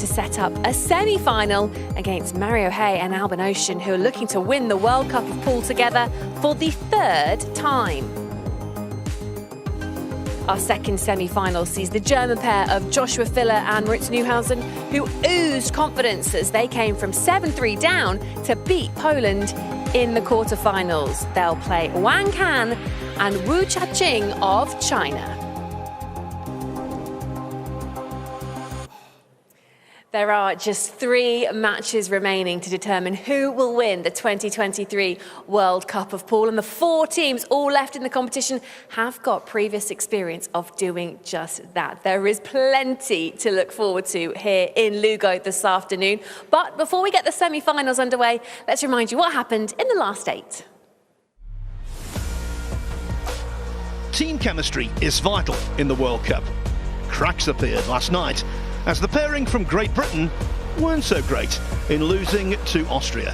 to set up a semi-final against Mario Hay and Albin Oushan, who are looking to win the World Cup of Pool together for the third time. Our second semi-final sees the German pair of Joshua Filler and Moritz Neuhausen, who oozed confidence as they came from 7-3 down to beat Poland in the quarterfinals. They'll play Wang Can and Wu Chaqing of China. There are just 3 matches remaining to determine who will win the 2023 World Cup of Pool, and the 4 teams all left in the competition have got previous experience of doing just that. There is plenty to look forward to here in Lugo this afternoon. But before we get the semi-finals underway, let's remind you what happened in the last 8. Team chemistry is vital in the World Cup. Cracks appeared last night as the pairing from Great Britain weren't so great in losing to Austria.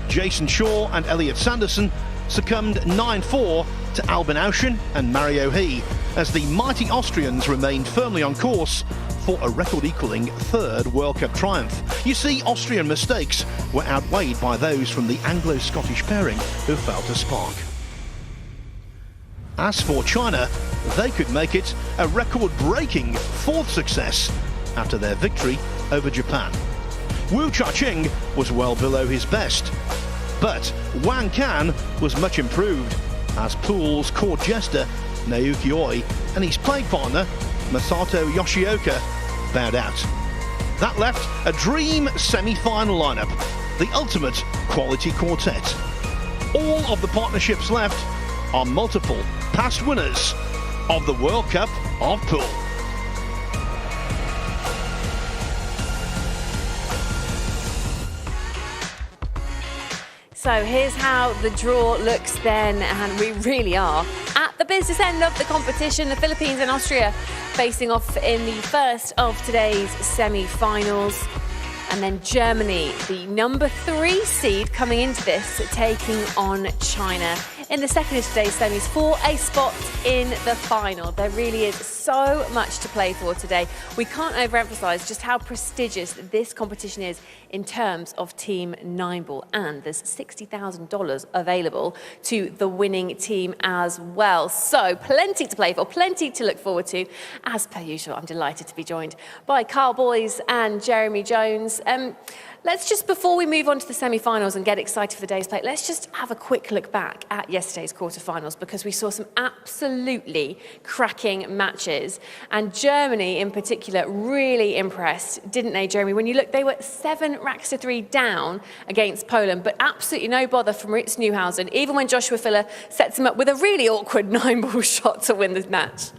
Jason Shaw and Elliot Sanderson succumbed 9-4 to Albin Oushan and Mario Hay as the mighty Austrians remained firmly on course for a record-equalling 3rd World Cup triumph. You see, Austrian mistakes were outweighed by those from the Anglo-Scottish pairing who failed to spark. As for China, they could make it a record-breaking 4th success after their victory over Japan. Wu Chaqing was well below his best, but Wang Can was much improved as Pool's court jester Naoki Oi and his play partner Masato Yoshioka bowed out. That left a dream semi-final lineup, the ultimate quality quartet. All of the partnerships left are multiple past winners of the World Cup of Pool. So here's how the draw looks then, and we really are at the business end of the competition. The Philippines and Austria facing off in the first of today's semi-finals. And then Germany, the number 3 seed, coming into this, taking on China in the second of today's semis for a spot in the final. There really is so much to play for today. We can't overemphasize just how prestigious this competition is in terms of Team 9-ball, and there's $60,000 available to the winning team as well. So plenty to play for, plenty to look forward to. As per usual, I'm delighted to be joined by Carl Boys and Jeremy Jones. Let's just, before we move on to the semi-finals and get excited for the day's play, let's just have a quick look back at yesterday's quarterfinals, because we saw some absolutely cracking matches. And Germany in particular really impressed, didn't they, Jeremy? When you look, they were 7 racks to 3 down against Poland, but absolutely no bother from Moritz Neuhausen, even when Joshua Filler sets him up with a really awkward 9-ball shot to win the match.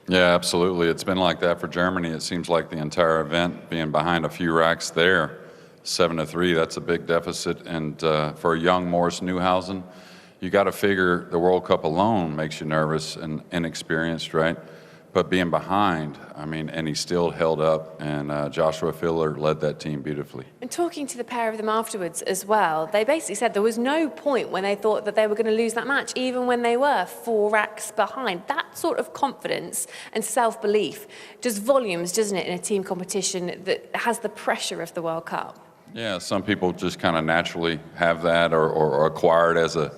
Yeah, absolutely. It's been like that for Germany. It seems like the entire event being behind a few racks there. 7-3, that's a big deficit. And for a young Moritz Neuhausen, you got to figure the World Cup alone makes you nervous and inexperienced, right? But being behind, I mean, and he still held up, and Joshua Filler led that team beautifully. And talking to the pair of them afterwards as well, they basically said there was no point when they thought that they were going to lose that match, even when they were 4 racks behind. That sort of confidence and self-belief does volumes, doesn't it, in a team competition that has the pressure of the World Cup? Yeah, some people just kind of naturally have that or acquire it as a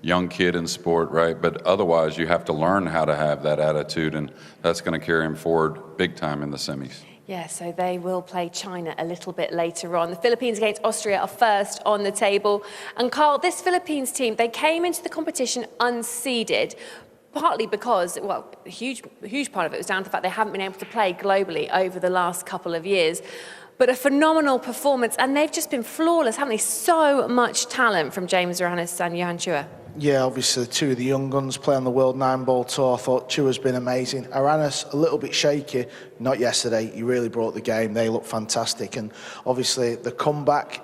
young kid in sport, right? But otherwise, you have to learn how to have that attitude, and that's going to carry him forward big time in the semis. Yeah, so they will play China a little bit later on. The Philippines against Austria are first on the table. And Carl, this Philippines team, they came into the competition unseeded, partly because, well, a huge part of it was down to the fact they haven't been able to play globally over the last couple of years. But a phenomenal performance, and they've just been flawless, haven't they? So much talent from James Aranas and Johann Chua. Yeah, obviously 2 of the young guns play on the World 9-ball tour. I thought Chua's been amazing. Aranas, a little bit shaky, not yesterday. He really brought the game. They look fantastic. And obviously the comeback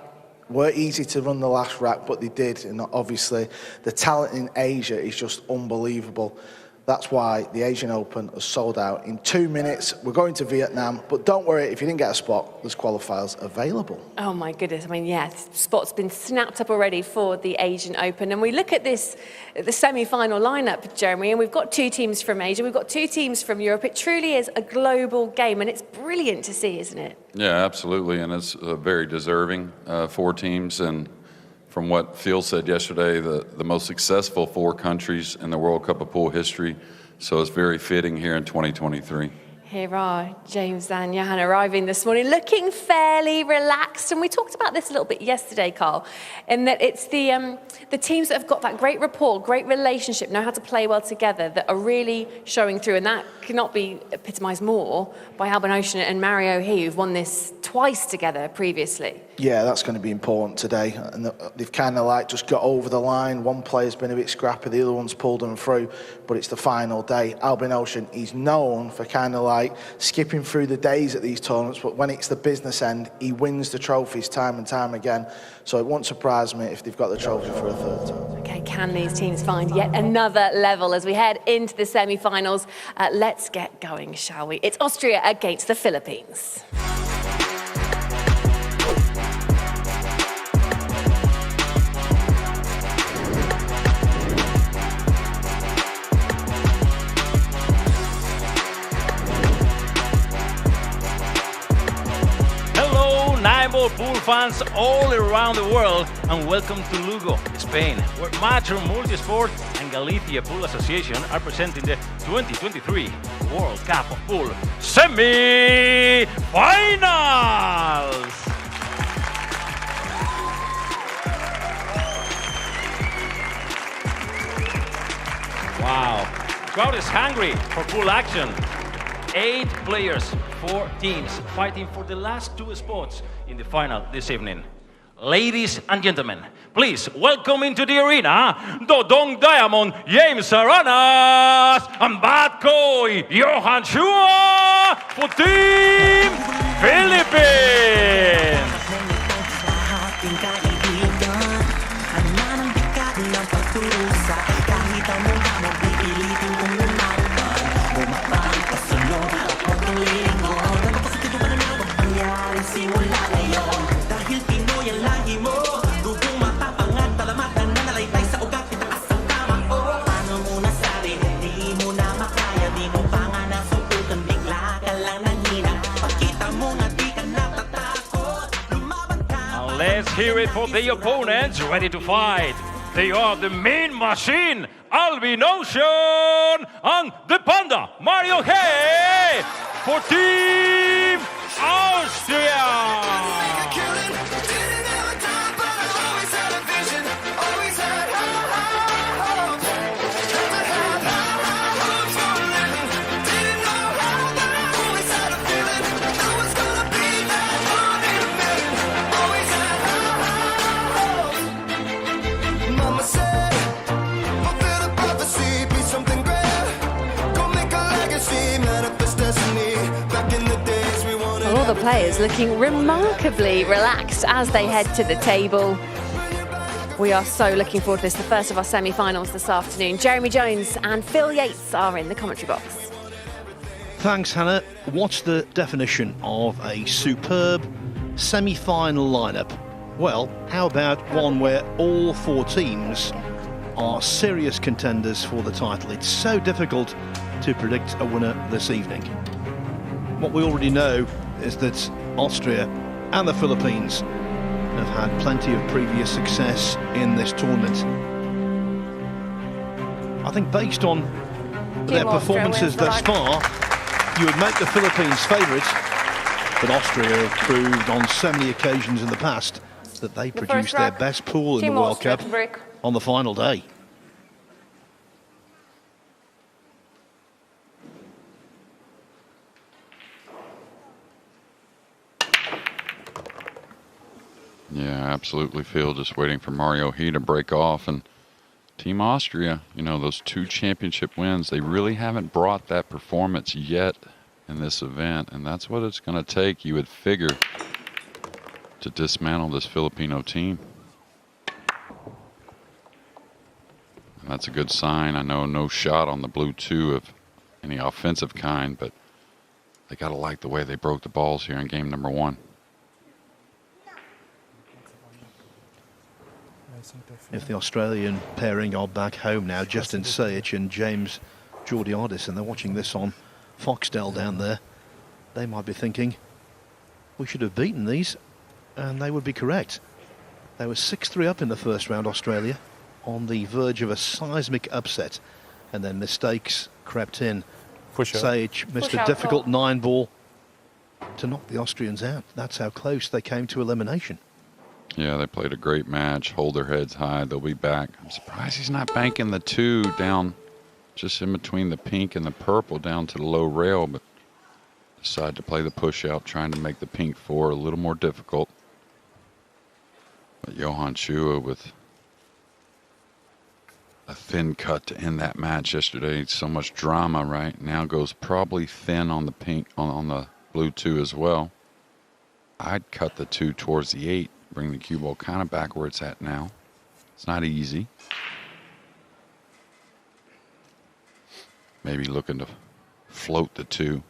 weren't easy to run the last rack, but they did. And obviously the talent in Asia is just unbelievable. That's why the Asian Open has sold out in 2 minutes. We're going to Vietnam, but don't worry, if you didn't get a spot, there's qualifiers available. Oh my goodness, I mean, yeah, spot's been snapped up already for the Asian Open. And we look at this, the semi-final lineup, Jeremy, and we've got 2 teams from Asia, we've got 2 teams from Europe. It truly is a global game, and it's brilliant to see, isn't it? Yeah, absolutely, and it's very deserving, 4 teams, and from what Phil said yesterday, the most successful 4 countries in the World Cup of Pool history. So it's very fitting here in 2023. Here are James and Johann arriving this morning, looking fairly relaxed. And we talked about this a little bit yesterday, Carl, in that it's the teams that have got that great rapport, great relationship, know how to play well together, that are really showing through. And that cannot be epitomised more by Albin, Oushan and Mario He, who've won this twice together previously. Yeah, that's going to be important today. And they've kind of like just got over the line. One player's been a bit scrappy, the other one's pulled them through. But it's the final day. Albin Oushan, he's known for kind of like skipping through the days at these tournaments, but when it's the business end, he wins the trophies time and time again. So it won't surprise me if they've got the trophy for a 3rd time. Okay, can these teams find yet another level as we head into the semi-finals? Let's get going, shall we? It's Austria against the Philippines. Pool fans all around the world, and welcome to Lugo, Spain, where Match Multisport and Galicia Pool Association are presenting the 2023 World Cup of Pool semi-finals. Wow, crowd is hungry for pool action. 8 players, 4 teams fighting for the last 2 spots in the final this evening. Ladies and gentlemen, please welcome into the arena Dodong Diamond, James Aranas, and Badkoi, Johann Chua for Team Philippines. Let's hear it for the opponents ready to fight. They are the main machine, Albin, Oushan, and the Panda, Mario Hey, for Team Austria. All the players looking remarkably relaxed as they head to the table. We are so looking forward to this, the first of our semi-finals this afternoon. Jeremy Jones and Phil Yates are in the commentary box. Thanks, Hannah. What's the definition of a superb semi-final lineup? Well, how about one where all 4 teams are serious contenders for the title? It's so difficult to predict a winner this evening. What we already know is that Austria and the Philippines have had plenty of previous success in this tournament. I think based on their performances thus far, you would make the Philippines favourites, but Austria have proved on so many occasions in the past that they produced their best pool in the World Cup on the final day. Yeah, absolutely, Phil. Just waiting for Mario He to break off. And Team Austria, you know, those 2 championship wins, they really haven't brought that performance yet in this event. And that's what it's going to take, you would figure, to dismantle this Filipino team. And That's a good sign. I know no shot on the blue 2 of any offensive kind, but they got to like the way they broke the balls here in game number 1. If the Australian pairing are back home now, Justin Sage and James Georgiadis, and they're watching this on Foxtel down there, they might be thinking, we should have beaten these, and they would be correct. They were 6-3 up in the first round, Australia, on the verge of a seismic upset, and then mistakes crept in. Sage missed a difficult 9-ball to knock the Austrians out. That's how close they came to elimination. Yeah, they played a great match, hold their heads high, they'll be back. I'm surprised he's not banking the 2 down just in between the pink and the purple down to the low rail, but decided to play the push out, trying to make the pink 4 a little more difficult. But Johann Chua with a thin cut to end that match yesterday. So much drama right now, goes probably thin on the pink, on the blue 2 as well. I'd cut the 2 towards the 8, bring the cue ball kind of back where it's at now. It's not easy. Maybe looking to float the 2.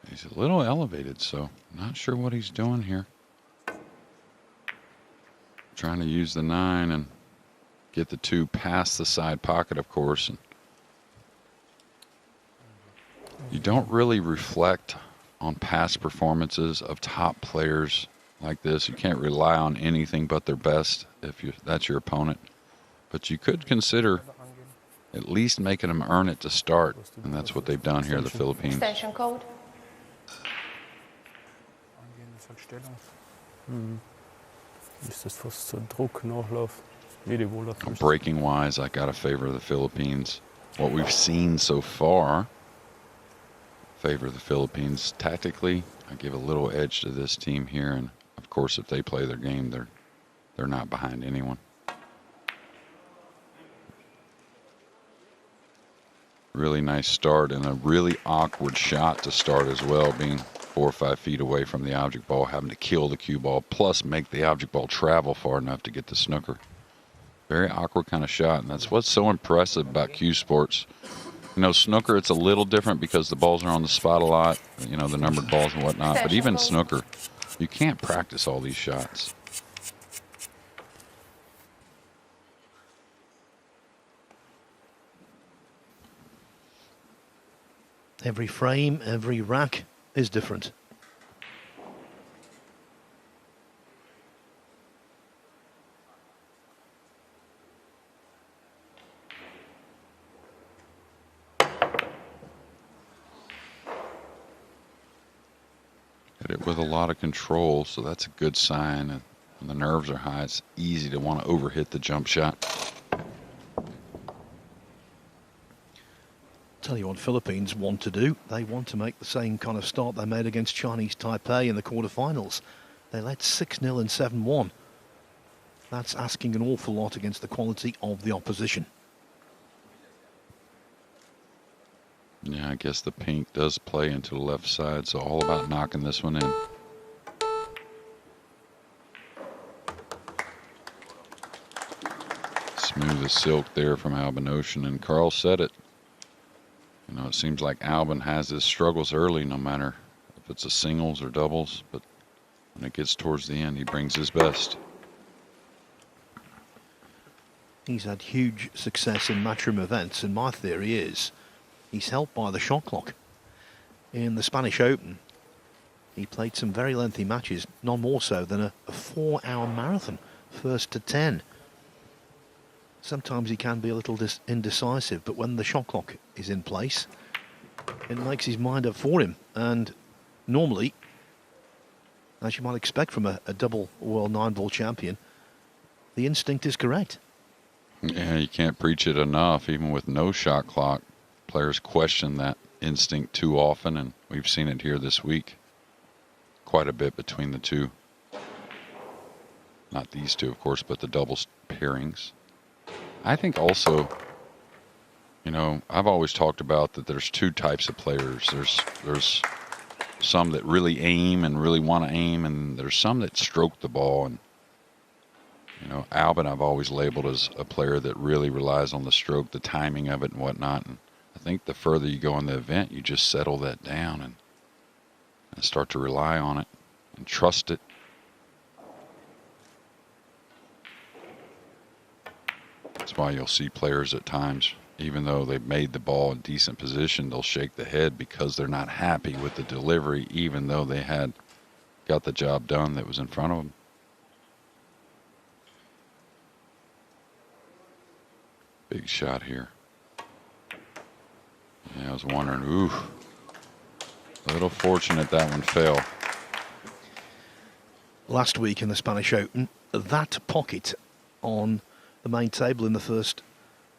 He's a little elevated, so not sure what he's doing here. Trying to use the 9 and get the 2 past the side pocket, of course. And you don't really reflect on past performances of top players like this. You can't rely on anything but their best if that's your opponent. But you could consider at least making them earn it to start, and that's what they've done here, the Philippines. Extension code. Breaking wise, I got to favor the Philippines. What we've seen so far, favor the Philippines. Tactically, I give a little edge to this team here, and of course, if they play their game, they're not behind anyone. Really nice start, and a really awkward shot to start as well, being 4 or 5 feet away from the object ball, having to kill the cue ball, plus make the object ball travel far enough to get the snooker. Very awkward kind of shot, and that's what's so impressive about cue sports. You know, snooker, it's a little different because the balls are on the spot a lot, you know, the numbered balls and whatnot, but even snooker, you can't practice all these shots. Every frame, every rack is different. Hit it with a lot of control, so that's a good sign. And when the nerves are high, it's easy to want to overhit the jump shot. Tell you what Philippines want to do. They want to make the same kind of start they made against Chinese Taipei in the quarterfinals. They led 6-0 and 7-1. That's asking an awful lot against the quality of the opposition. Yeah, I guess the pink does play into the left side, so all about knocking this one in. Smooth as silk there from Albin Oushan, and Carl said it. You know, it seems like Albin has his struggles early, no matter if it's a singles or doubles, but when it gets towards the end, he brings his best. He's had huge success in matchroom events, and my theory is he's helped by the shot clock. In the Spanish Open, he played some very lengthy matches, none more so than a 4-hour marathon, first to 10. Sometimes he can be a little indecisive, but when the shot clock is in place, it makes his mind up for him. And normally, as you might expect from a double world 9-ball champion, the instinct is correct. Yeah, you can't preach it enough. Even with no shot clock, players question that instinct too often, and we've seen it here this week quite a bit between the two. Not these two, of course, but the doubles pairings. I think also, you know, I've always talked about that there's 2 types of players. There's some that really aim and really want to aim, and there's some that stroke the ball. And You know, Albin I've always labeled as a player that really relies on the stroke, the timing of it and whatnot. And I think the further you go in the event, you just settle that down and start to rely on it and trust it. That's why you'll see players at times, even though they've made the ball in decent position, they'll shake the head because they're not happy with the delivery, even though they had got the job done that was in front of them. Big shot here. Yeah, I was wondering, ooh, a little fortunate that one fell. Last week in the Spanish Open, that pocket on the main table in the first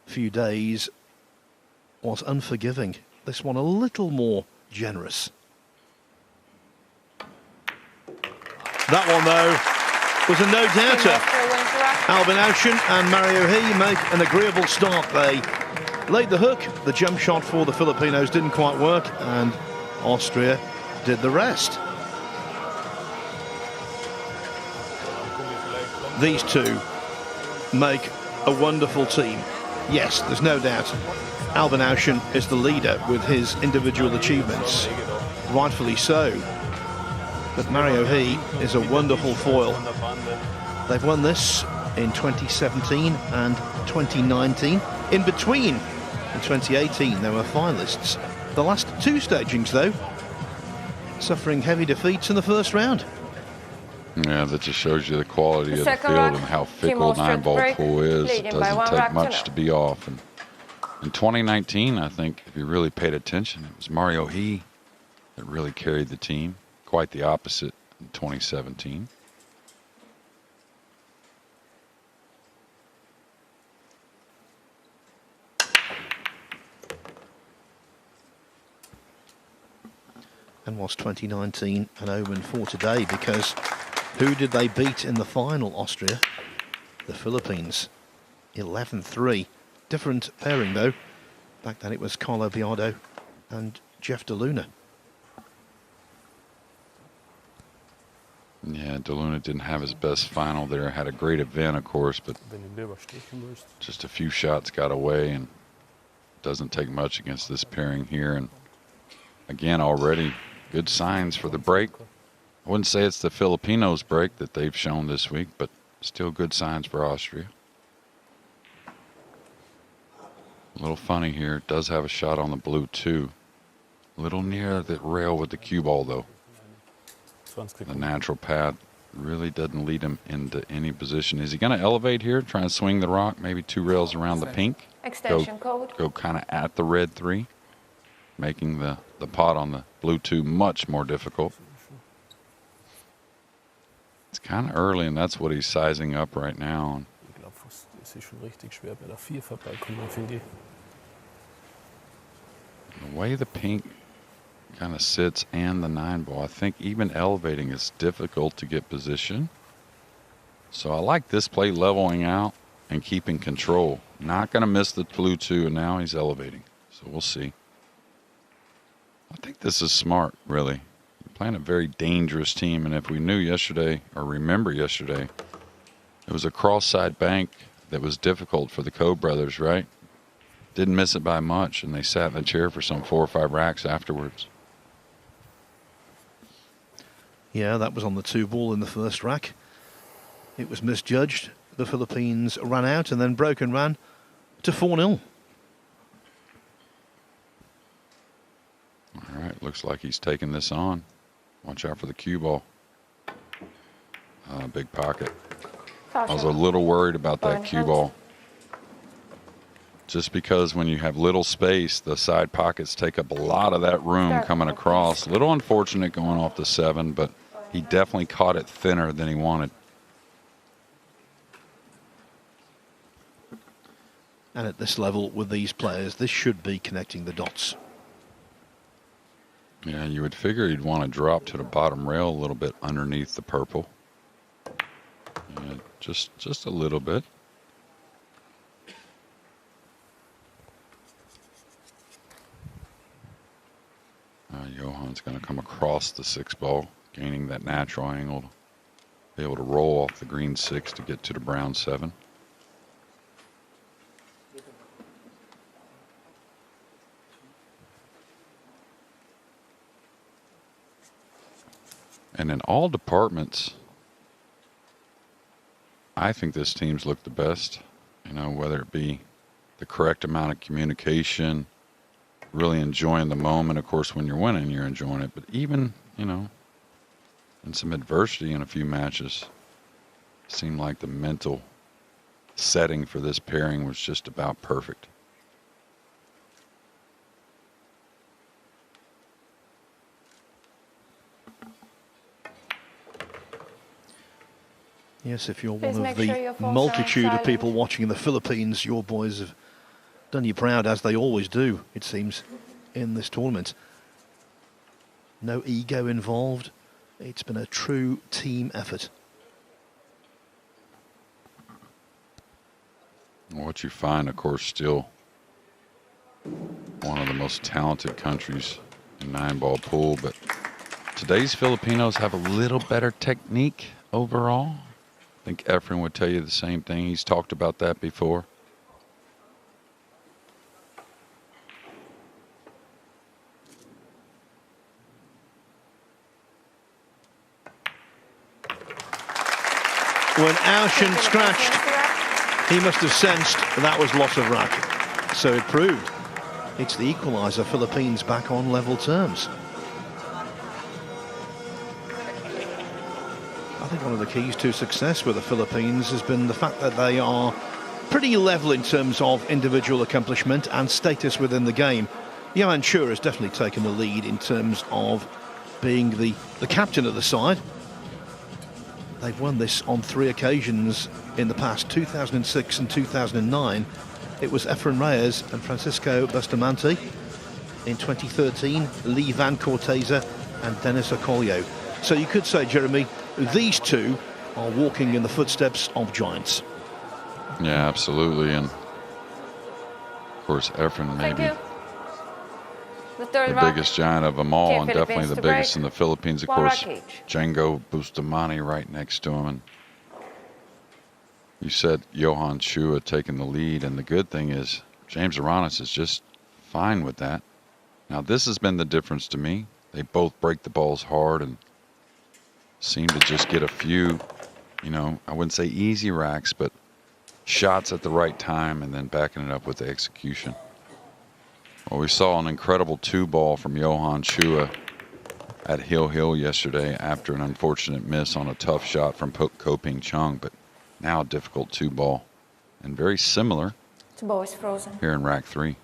few days was unforgiving. This one a little more generous. That one, though, was a no-doubter. Albin Oushan and Mario He make an agreeable start. They laid the hook. The jump shot for the Filipinos didn't quite work, and Austria did the rest. These two make a wonderful team. Yes, there's no doubt. Albin Oushan is the leader with his individual achievements, rightfully so. But Mario He is a wonderful foil. They've won this in 2017 and 2019. In between, in 2018, they were finalists. The last two stagings, though, suffering heavy defeats in the first round. Yeah, that just shows you the quality of the field and how fickle 9-ball pool is. It doesn't take much to be off. And in 2019, I think, if you really paid attention, it was Mario He that really carried the team. Quite the opposite in 2017. And was 2019 an omen for today, because who did they beat in the final, Austria? The Philippines. 11-3. Different pairing, though. Back then it was Carlo Biardo and Jeff DeLuna. Yeah, DeLuna didn't have his best final there. Had a great event, of course, but just a few shots got away, and doesn't take much against this pairing here. And again, already good signs for the break. I wouldn't say it's the Filipinos' break that they've shown this week, but still good signs for Austria. A little funny here. It does have a shot on the blue, too. A little near the rail with the cue ball, though. The natural pad really doesn't lead him into any position. Is he going to elevate here, try and swing the rock, maybe 2 rails around the pink? Extension code. Go kind of at the red 3, making the pot on the blue 2 much more difficult. It's kind of early, and that's what he's sizing up right now. The way the pink kind of sits and the 9-ball, I think even elevating is difficult to get position. So I like this play, leveling out and keeping control. Not going to miss the blue 2, and now he's elevating. So we'll see. I think this is smart, really. You're playing a very dangerous team, and if we knew yesterday, or remember yesterday, it was a cross-side bank that was difficult for the Koh brothers, right? Didn't miss it by much, and they sat in the chair for some 4 or 5 racks afterwards. Yeah, that was on the 2-ball in the first rack. It was misjudged. The Philippines ran out and then broke and ran to 4-0. All right, looks like he's taking this on. Watch out for the cue ball. Big pocket. I was a little worried about that cue ball. Just because when you have little space, the side pockets take up a lot of that room coming across. A little unfortunate going off the 7, but he definitely caught it thinner than he wanted. And at this level, with these players, this should be connecting the dots. Yeah, you would figure he'd want to drop to the bottom rail a little bit underneath the purple. Yeah, just a little bit. Johann's going to come across the 6-ball, gaining that natural angle be able to roll off the green 6 to get to the brown 7. And in all departments, I think this team's looked the best, you know, whether it be the correct amount of communication, really enjoying the moment. Of course, when you're winning, you're enjoying it. But even, you know, in some adversity in a few matches, it seemed like the mental setting for this pairing was just about perfect. Yes, if you're Please one make of sure the your phones are multitude of silent. people watching in the Philippines, your boys have done you proud, as they always do, it seems, in this tournament. No ego involved. It's been a true team effort. What you find, of course, still one of the most talented countries in 9-ball pool, but today's Filipinos have a little better technique overall. I think Efren would tell you the same thing. He's talked about that before. When Oushan scratched, he must have sensed that was loss of rack. So it proved. It's the equaliser. Philippines back on level terms. I think one of the keys to success with the Philippines has been the fact that they are pretty level in terms of individual accomplishment and status within the game. Johann Chua has definitely taken the lead in terms of being the captain of the side. They've won this on 3 occasions in the past, 2006 and 2009. It was Efren Reyes and Francisco Bustamante. In 2013, Lee Van Corteza and Dennis Ocolio. So you could say, Jeremy, these two are walking in the footsteps of giants. Yeah, absolutely. And of course, Efren maybe the biggest giant of them all, and definitely the biggest in the Philippines. Of course, Django Bustamante right next to him. And you said Johann Chua taking the lead, and the good thing is James Aranas is just fine with that. Now, this has been the difference to me. They both break the balls hard and seem to just get a few, you know, I wouldn't say easy racks, but shots at the right time and then backing it up with the execution. Well, we saw an incredible 2-ball from Johann Chua at Hill Hill yesterday after an unfortunate miss on a tough shot from Ko Ping Chung, but now a difficult 2-ball and very similar 2-ball is frozen here in rack 3.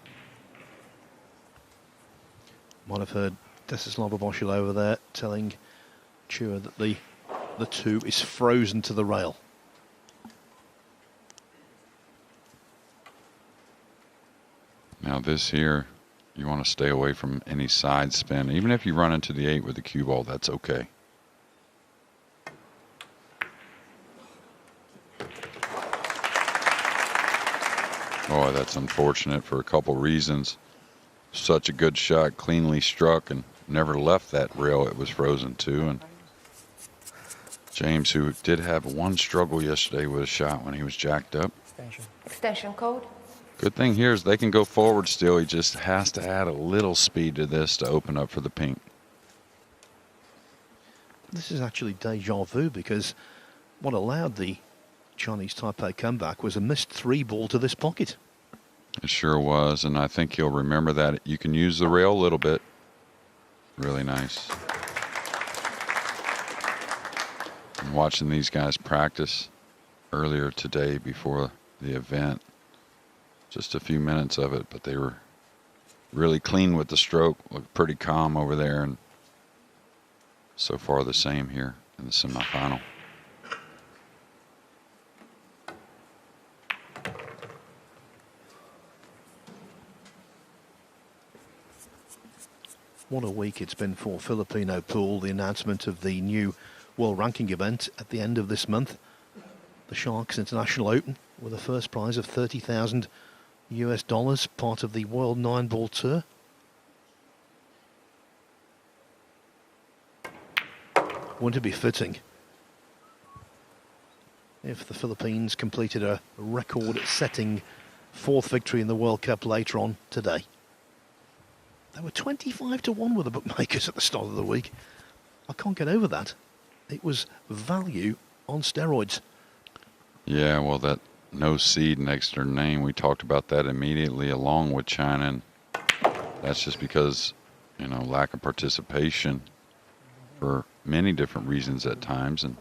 Might have heard Desislav Boschel over there telling Chua that the 2 is frozen to the rail. Now this here, you want to stay away from any side spin. Even if you run into the 8 with the cue ball, that's okay. Oh, that's unfortunate for a couple reasons. Such a good shot, cleanly struck, and never left that rail it was frozen to. And James, who did have one struggle yesterday with a shot when he was jacked up. extension code. Good thing here is they can go forward still. He just has to add a little speed to this to open up for the pink. This is actually deja vu, because what allowed the Chinese Taipei comeback was a missed 3-ball to this pocket. It sure was, and I think he'll remember that. You can use the rail a little bit. Really nice. And watching these guys practice earlier today before the event, just a few minutes of it, but they were really clean with the stroke, looked pretty calm over there, and so far the same here in the semifinal. What a week it's been for Filipino pool. The announcement of the new world ranking event at the end of this month. The Sharks International Open with a first prize of $30,000 US, part of the World 9-Ball Tour. Wouldn't it be fitting if the Philippines completed a record-setting 4th victory in the World Cup later on today. They were 25-1 with the bookmakers at the start of the week. I can't get over that. It was value on steroids. Yeah, well, that no seed next to their name, we talked about that immediately along with China. And that's just because, you know, lack of participation for many different reasons at times, and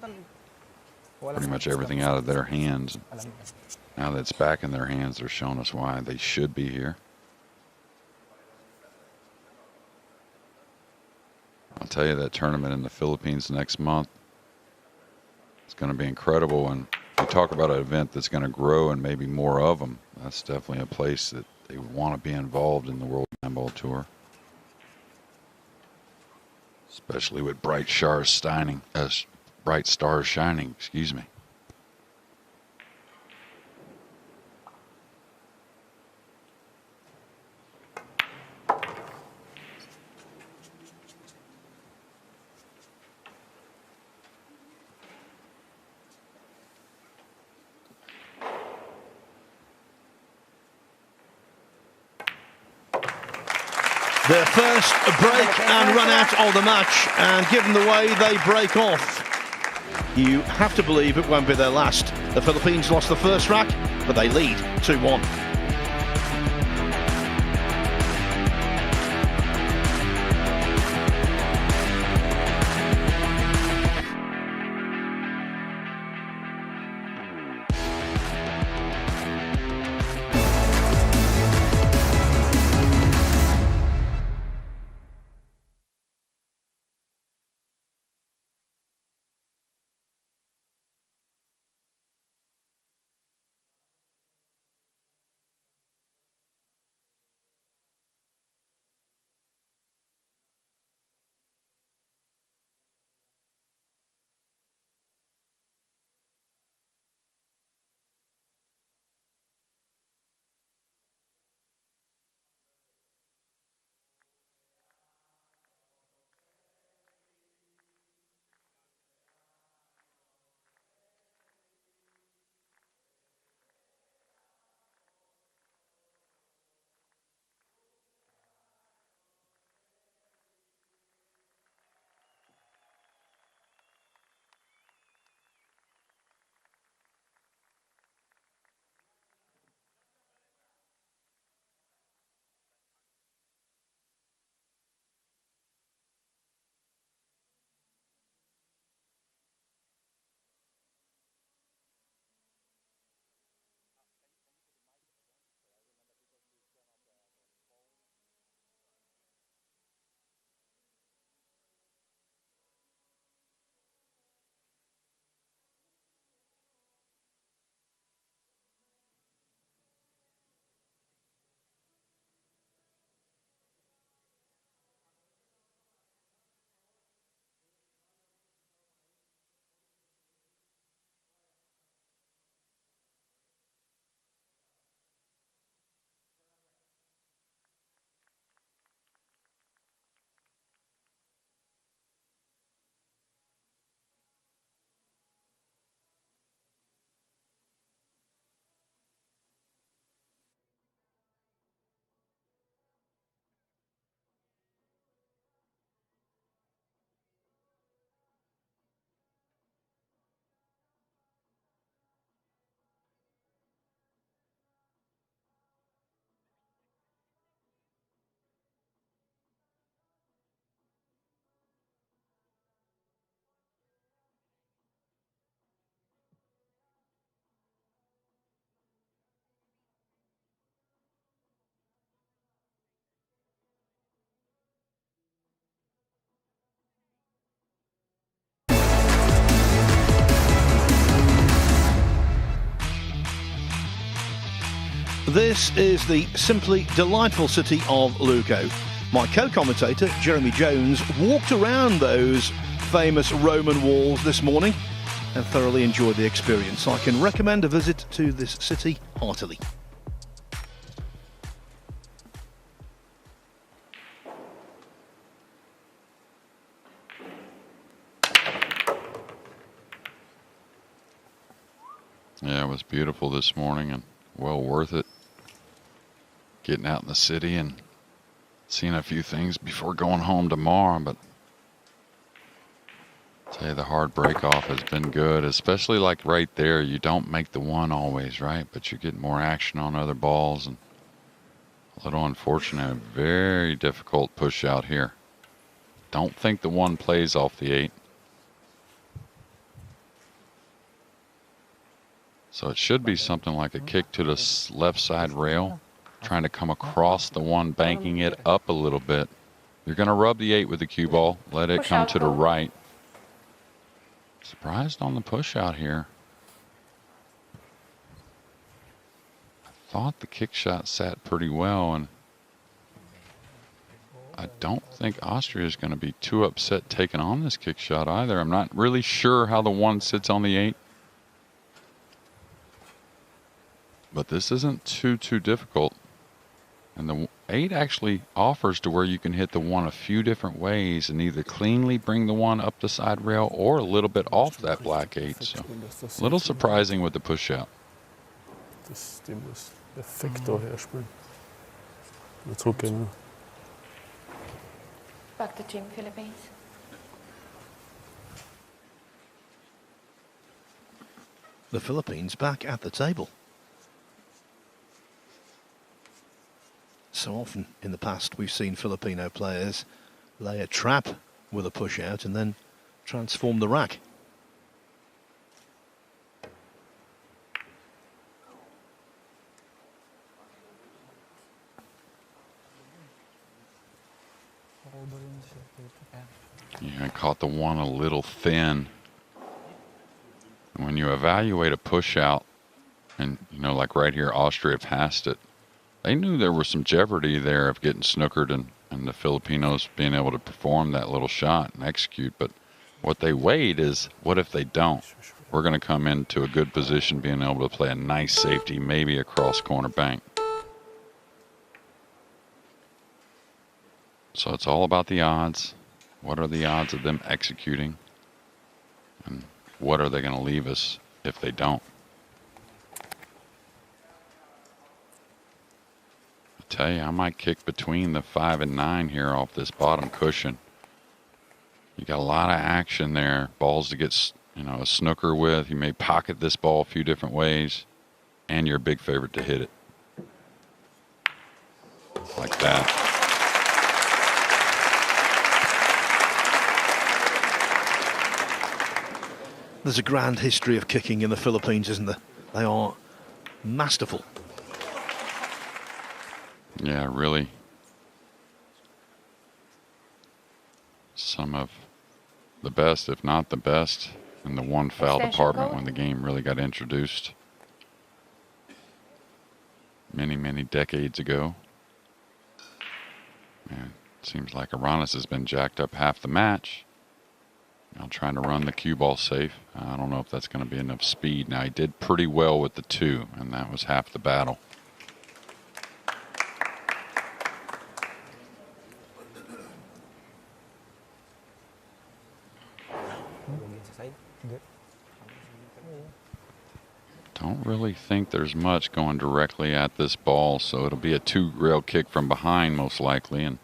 pretty much everything out of their hands. Now that it's back in their hands, they're showing us why they should be here. I'll tell you, that tournament in the Philippines next month, it's going to be incredible. And we talk about an event that's going to grow and maybe more of them. That's definitely a place that they want to be involved in the World Handball Tour. Especially with bright stars shining, excuse me. Their first break and run out of the match, and given the way they break off, you have to believe it won't be their last. The Philippines lost the first rack, but they lead 2-1. This is the simply delightful city of Lugo. My co-commentator, Jeremy Jones, walked around those famous Roman walls this morning and thoroughly enjoyed the experience. I can recommend a visit to this city heartily. Yeah, it was beautiful this morning and well worth it. Getting out in the city and seeing a few things before going home tomorrow, but I'll tell you, the hard break off has been good, especially like right there. You don't make the one always, right? But you get more action on other balls, and a little unfortunate. Very difficult push out here. Don't think the one plays off the 8. So it should be something like a kick to the left side rail, trying to come across the one, banking it up a little bit. You're going to rub the 8 with the cue ball, let it come to the right. Surprised on the push out here. I thought the kick shot sat pretty well, and I don't think Austria is going to be too upset taking on this kick shot either. I'm not really sure how the 1 sits on the 8. But this isn't too difficult. And the 8 actually offers to where you can hit the 1 a few different ways and either cleanly bring the 1 up the side rail or a little bit off that black 8. So a little surprising with the push out. Das Ding muss perfekt da herspielen. Zurückgehen. Back to Team Philippines. The Philippines back at the table. So often in the past we've seen Filipino players lay a trap with a push out and then transform the rack. Yeah, I caught the 1 a little thin. And when you evaluate a push out, and you know, like right here, Austria passed it. They knew there was some jeopardy there of getting snookered and the Filipinos being able to perform that little shot and execute. But what they weighed is, what if they don't? We're going to come into a good position being able to play a nice safety, maybe across corner bank. So it's all about the odds. What are the odds of them executing? And what are they going to leave us if they don't? Tell you, I might kick between the 5 and 9 here off this bottom cushion. You got a lot of action there. Balls to get, you know, a snooker with. You may pocket this ball a few different ways, and you're a big favorite to hit it. Like that. There's a grand history of kicking in the Philippines, isn't there? They are masterful. Yeah, really. Some of the best, if not the best, in the one foul department when the game really got introduced many decades ago. And it seems like Aranas has been jacked up half the match. Now trying to run the cue ball safe. I don't know if that's going to be enough speed. Now he did pretty well with the 2, and that was half the battle. Don't really think there's much going directly at this ball, so it'll be a 2-rail kick from behind most likely. And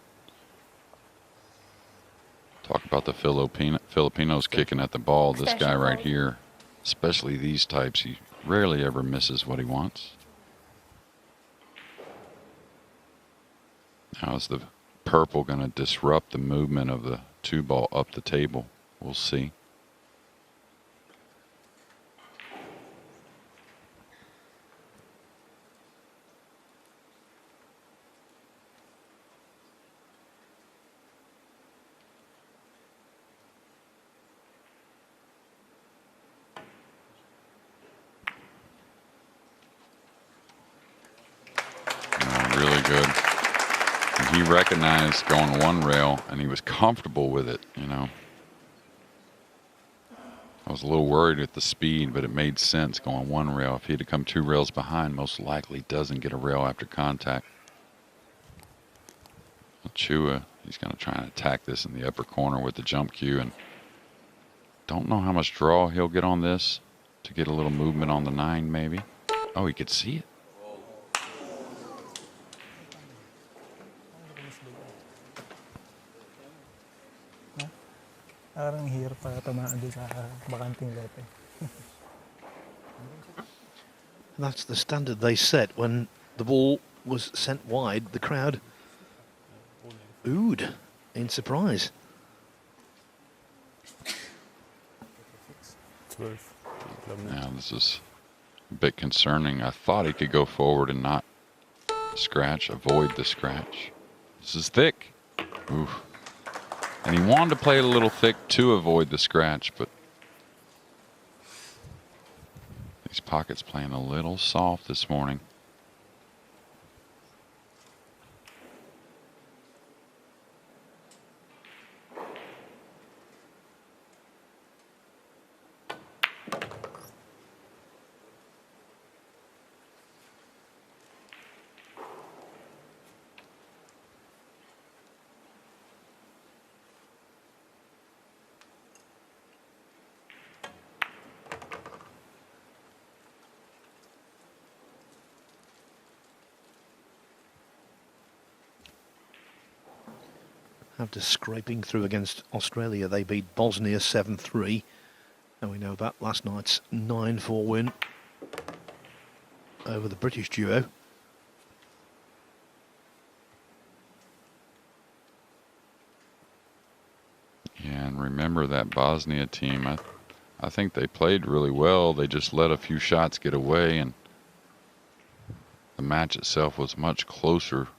talk about the Filipinos kicking at the ball. This guy right here, especially these types, he rarely ever misses what he wants. Now is the purple going to disrupt the movement of the 2 ball up the table? We'll see. Really good. And he recognized going 1 rail, and he was comfortable with it, you know. I was a little worried at the speed, but it made sense going 1 rail. If he'd have come 2 rails behind, most likely doesn't get a rail after contact. Chua, he's going to try and attack this in the upper corner with the jump cue, and don't know how much draw he'll get on this. to get a little movement on the 9 maybe. Oh, he could see it. Parang hirap pa tamaan doon sa bakanting lote. That's the standard they set when the ball was sent wide. The crowd oohed in surprise. 12. Now this is a bit concerning. I thought he could go forward and not scratch, avoid the scratch. This is thick. Oof. And he wanted to play it a little thick to avoid the scratch, but these pockets playing a little soft this morning. After scraping through against Australia, they beat Bosnia 7-3. And we know about last night's 9-4 win over the British duo. Yeah, and remember that Bosnia team, I think they played really well. They just let a few shots get away, and the match itself was much closer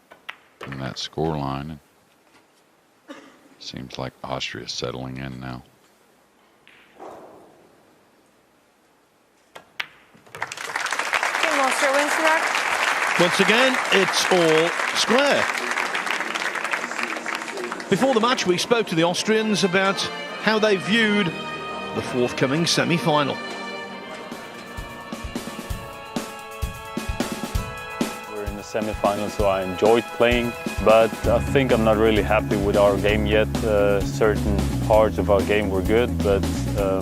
than that scoreline. Seems like Austria's settling in now. Team Austria wins the rack. Once again, it's all square. Before the match, we spoke to the Austrians about how they viewed the forthcoming semi-final. We're in the semi-final, so I enjoyed playing, but I think I'm not really happy with our game yet. Certain parts of our game were good, but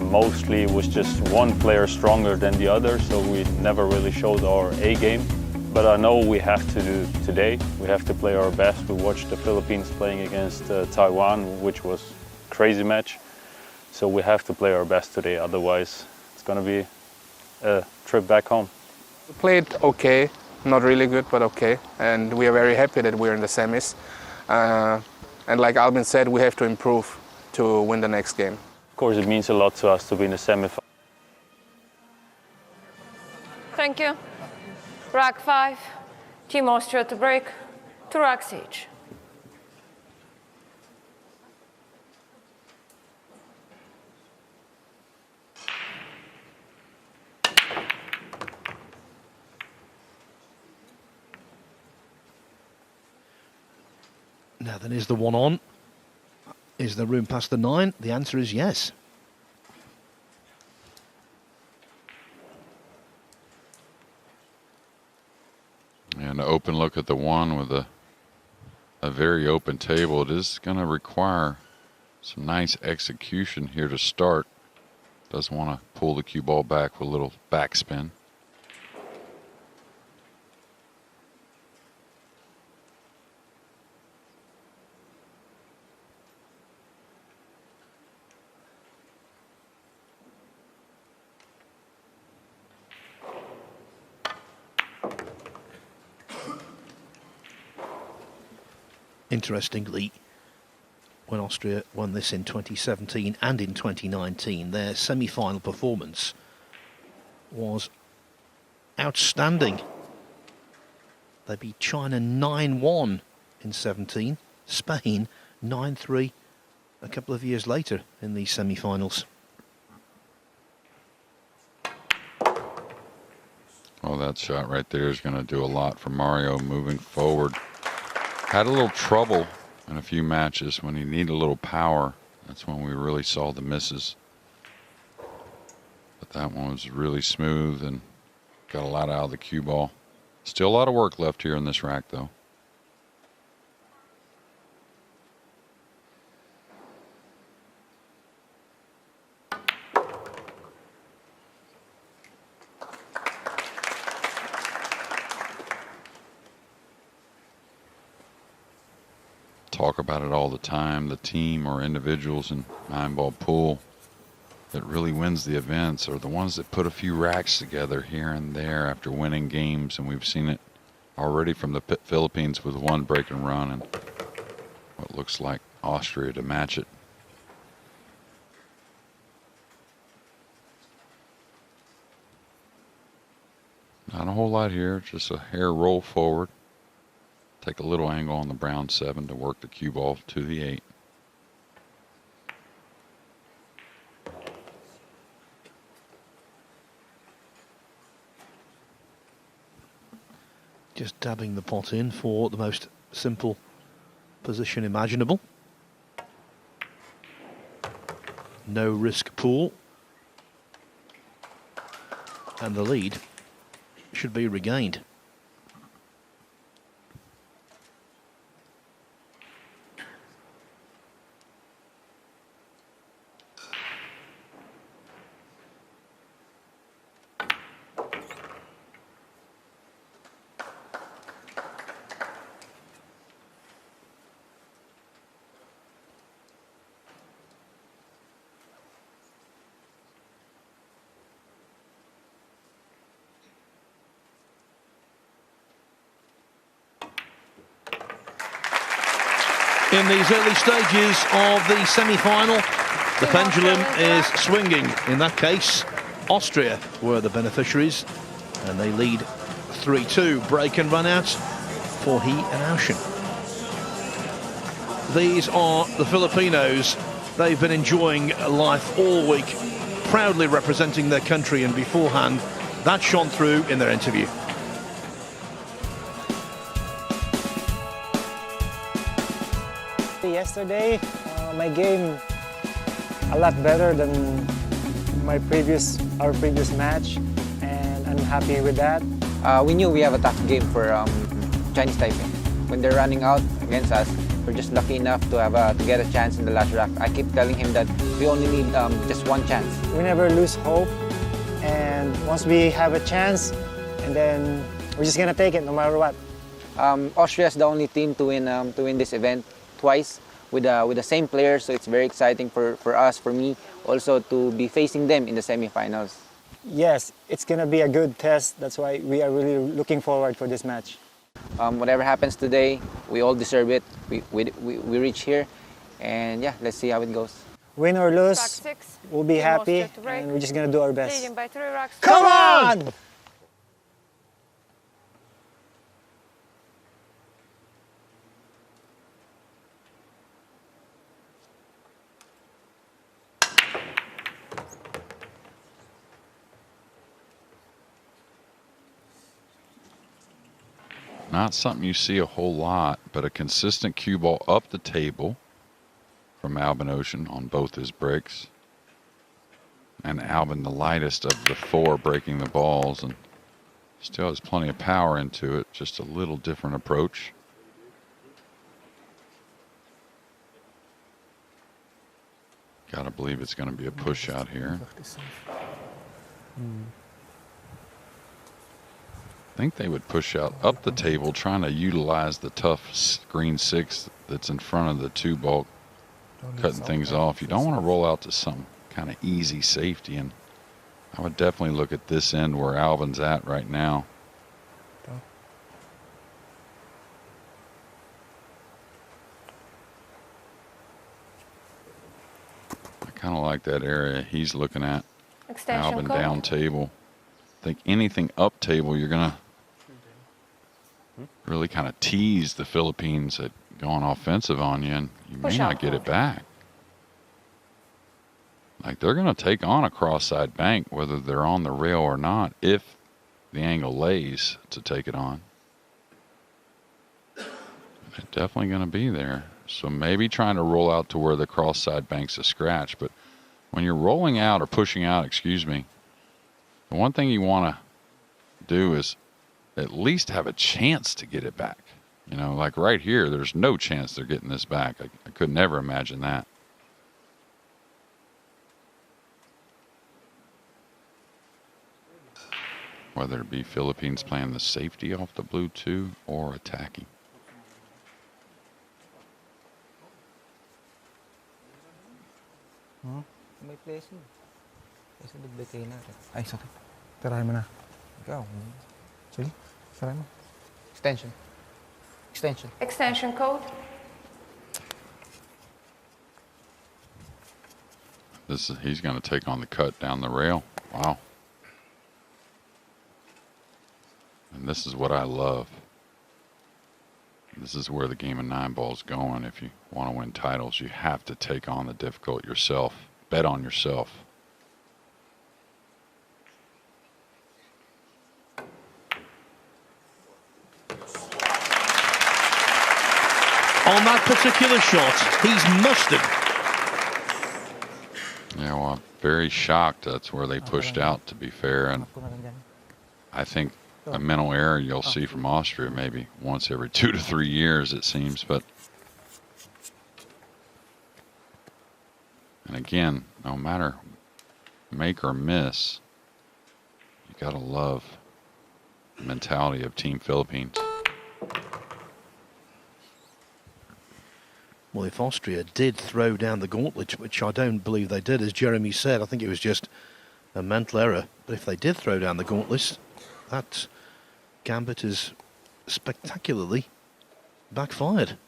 mostly it was just one player stronger than the other, so we never really showed our A game. But I know we have to do today. We have to play our best. We watched the Philippines playing against Taiwan, which was a crazy match. So we have to play our best today, otherwise it's going to be a trip back home. We played okay, not really good, but okay. And we are very happy that we're in the semis. And like Albin said, we have to improve to win the next game. Of course, it means a lot to us to be in the semi-final. Thank you. Rack 5, Team Austria to break, 2 racks each. Now then, is the one on? Is there room past the 9? The answer is yes. And an open look at the 1 with a very open table. It is going to require some nice execution here to start. Doesn't want to pull the cue ball back with a little backspin. Interestingly, when Austria won this in 2017 and in 2019, their semi-final performance was outstanding. They beat China 9-1 in 17, Spain 9-3 a couple of years later in these semi-finals. Well, that shot right there is going to do a lot for Mario moving forward. Had a little trouble in a few matches when he needed a little power. That's when we really saw the misses. But that one was really smooth and got a lot out of the cue ball. Still a lot of work left here in this rack, though. talk about it all the time. The team or individuals in 9-ball pool that really wins the events are the ones that put a few racks together here and there after winning games, and we've seen it already from the Philippines with one break and run and what looks like Austria to match it. Not a whole lot here, just a hair roll forward. Take a little angle on the brown 7 to work the cue ball to the 8. Just dabbing the pot in for the most simple position imaginable. No risk pool. And the lead should be regained. In these early stages of the semi-final, the pendulum is swinging. In that case, Austria were the beneficiaries, and they lead 3-2. Break and run out for he and Oushan. These are the Filipinos. They've been enjoying life all week, proudly representing their country, and beforehand, that shone through in their interview. Yesterday, my game a lot better than our previous match, and I'm happy with that. We knew we have a tough game for Chinese Taipei. When they're running out against us, we're just lucky enough to get a chance in the last rack. I keep telling him that we only need just one chance. We never lose hope, and once we have a chance, and then we're just gonna take it no matter what. Austria is the only team to win this event twice with the same players, so it's very exciting for us, for me, also to be facing them in the semifinals. Yes, it's gonna be a good test. That's why we are really looking forward for this match. Whatever happens today, we all deserve it. We reach here, and yeah, let's see how it goes. Win or lose, we'll be happy, and we're just gonna do our best. Come on! Not something you see a whole lot, but a consistent cue ball up the table from Albin Oushan on both his breaks. And Albin, the lightest of the 4, breaking the balls, and still has plenty of power into it, just a little different approach. Gotta believe it's going to be a push out here. I think they would push out up the table, trying to utilize the tough green 6 that's in front of the 2 ball, cutting things off. You don't want to roll out to some kind of easy safety, and I would definitely look at this end where Albin's at right now. I kind of like that area he's looking at. Albin down table. I think anything up table, you're going to really kind of tease the Philippines at going offensive on you, and you may not get it back. Like, they're going to take on a cross-side bank, whether they're on the rail or not, if the angle lays to take it on. They're definitely going to be there. So maybe trying to roll out to where the cross-side bank's a scratch. But when you're rolling out or pushing out, excuse me, the one thing you want to do is at least have a chance to get it back. You know, like right here, there's no chance they're getting this back. I could never imagine that. Whether it be Philippines playing the safety off the blue 2 or attacking. May place yun. Kasi nagbigay natin. Ay, sorry. Tirahin mo na. Ikaw. Sige. Tirahin mo. Extension. Extension. Extension code. He's going to take on the cut down the rail. Wow. And this is what I love. This is where the game of 9 ball is going. If you want to win titles, you have to take on the difficult yourself. Bet on yourself. On that particular shot, he's mustard. Yeah, well, I'm very shocked that's where they pushed out, to be fair. And I think a mental error you'll see from Austria maybe once every 2 to 3 years, it seems. But and again, no matter make or miss, you got to love the mentality of Team Philippines. Well, if Austria did throw down the gauntlet, which I don't believe they did, as Jeremy said, I think it was just a mental error. But if they did throw down the gauntlet, that gambit is spectacularly backfired.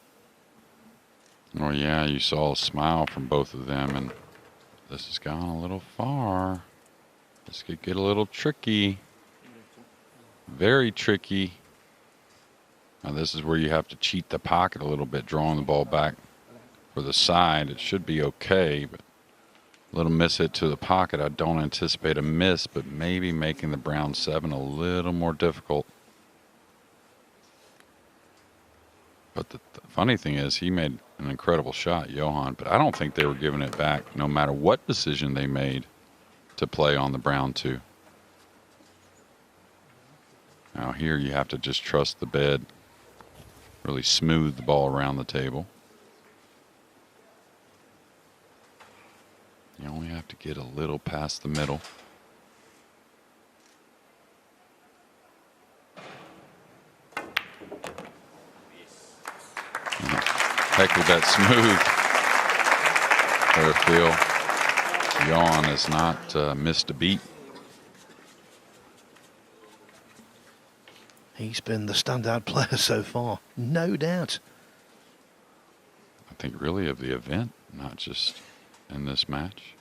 Oh yeah, you saw a smile from both of them, and this has gone a little far. This could get a little tricky. Very tricky. Now this is where you have to cheat the pocket a little bit, drawing the ball back for the side. It should be okay, but a little miss hit to the pocket. I don't anticipate a miss, but maybe making the brown 7 a little more difficult. But the funny thing is, he made an incredible shot, Johann, but I don't think they were giving it back no matter what decision they made to play on the brown 2. Now here you have to just trust the bed, really smooth the ball around the table. You only have to get a little past the middle. Heck with that smooth. There, Phil. Johann has not missed a beat. He's been the standout player so far, no doubt. I think really of the event, not just in this match.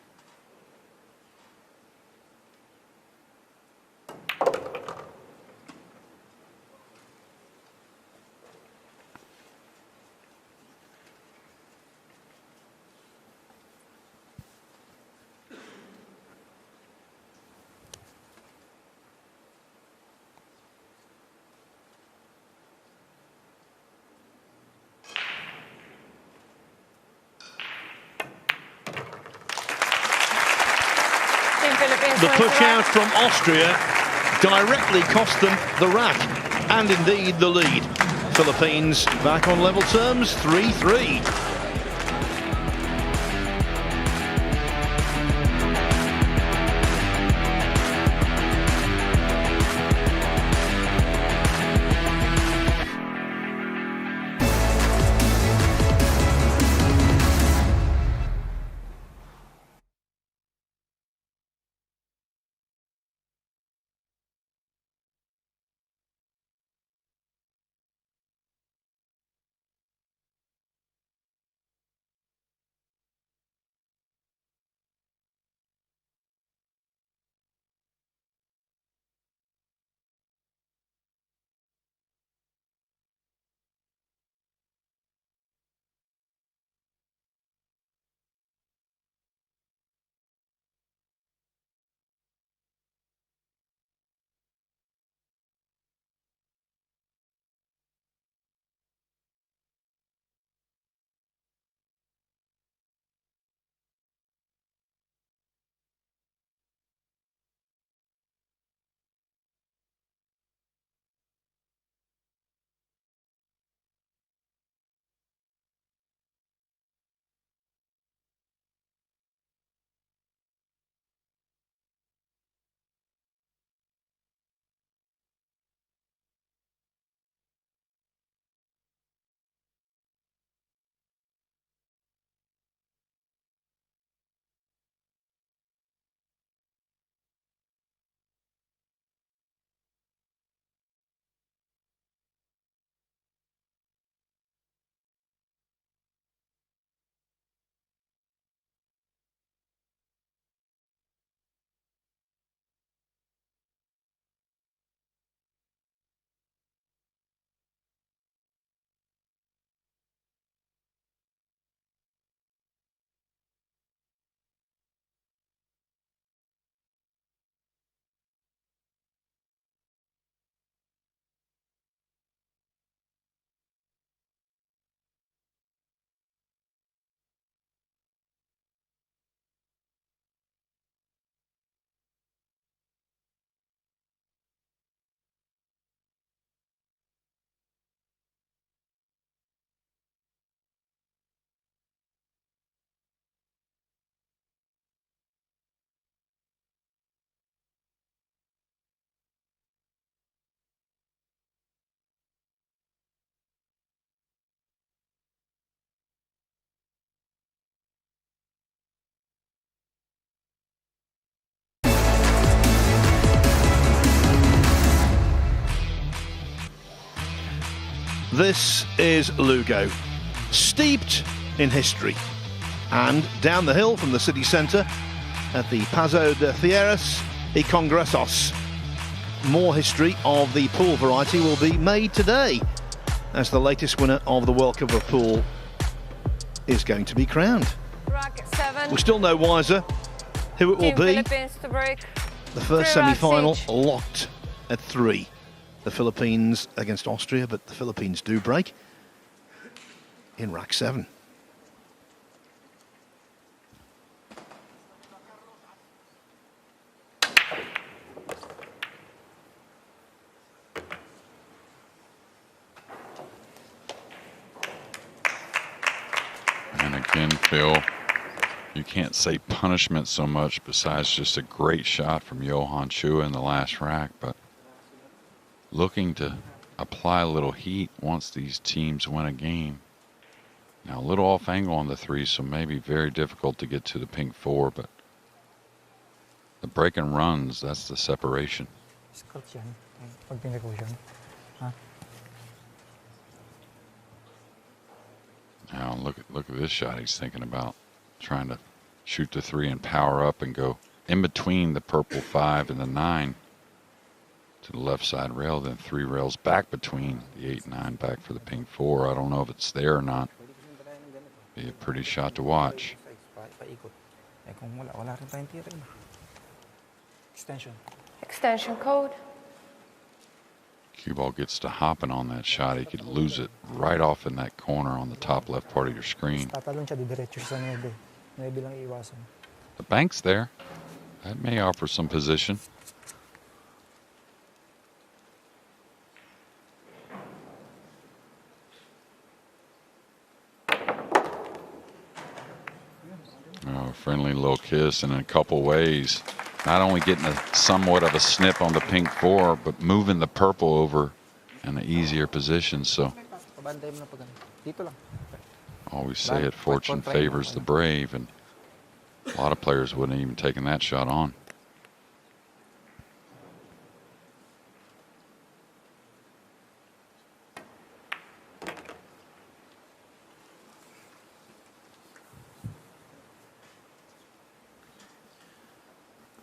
The push out from Austria directly cost them the rack and indeed the lead. Philippines back on level terms, 3-3. This is Lugo, steeped in history. And down the hill from the city centre, at the Pazo de Fieras y Congresos, more history of the pool variety will be made today, as the latest winner of the World Cup of Pool is going to be crowned. We're still no wiser who it will be. The first semi-final locked at 3. The Philippines against Austria, but the Philippines do break in rack 7. And again, Phil, you can't say punishment so much besides just a great shot from Johann Chua in the last rack, but looking to apply a little heat once these teams win a game. Now a little off angle on the 3, so maybe very difficult to get to the pink 4, but the break and runs, that's the separation. Now look at this shot he's thinking about, trying to shoot the 3 and power up and go in between the purple 5 and the 9 to the left side rail, then 3 rails back between the 8 and 9 back for the pink 4. I don't know if it's there or not. Be a pretty shot to watch. Extension code. Cue ball gets to hopping on that shot, he could lose it right off in that corner on the top left part of your screen. The bank's there. That may offer some position. Oh, friendly little kiss, and in a couple ways, not only getting somewhat of a snip on the pink 4, but moving the purple over in an easier position. So always say it, fortune favors the brave, and a lot of players wouldn't have even taken that shot on.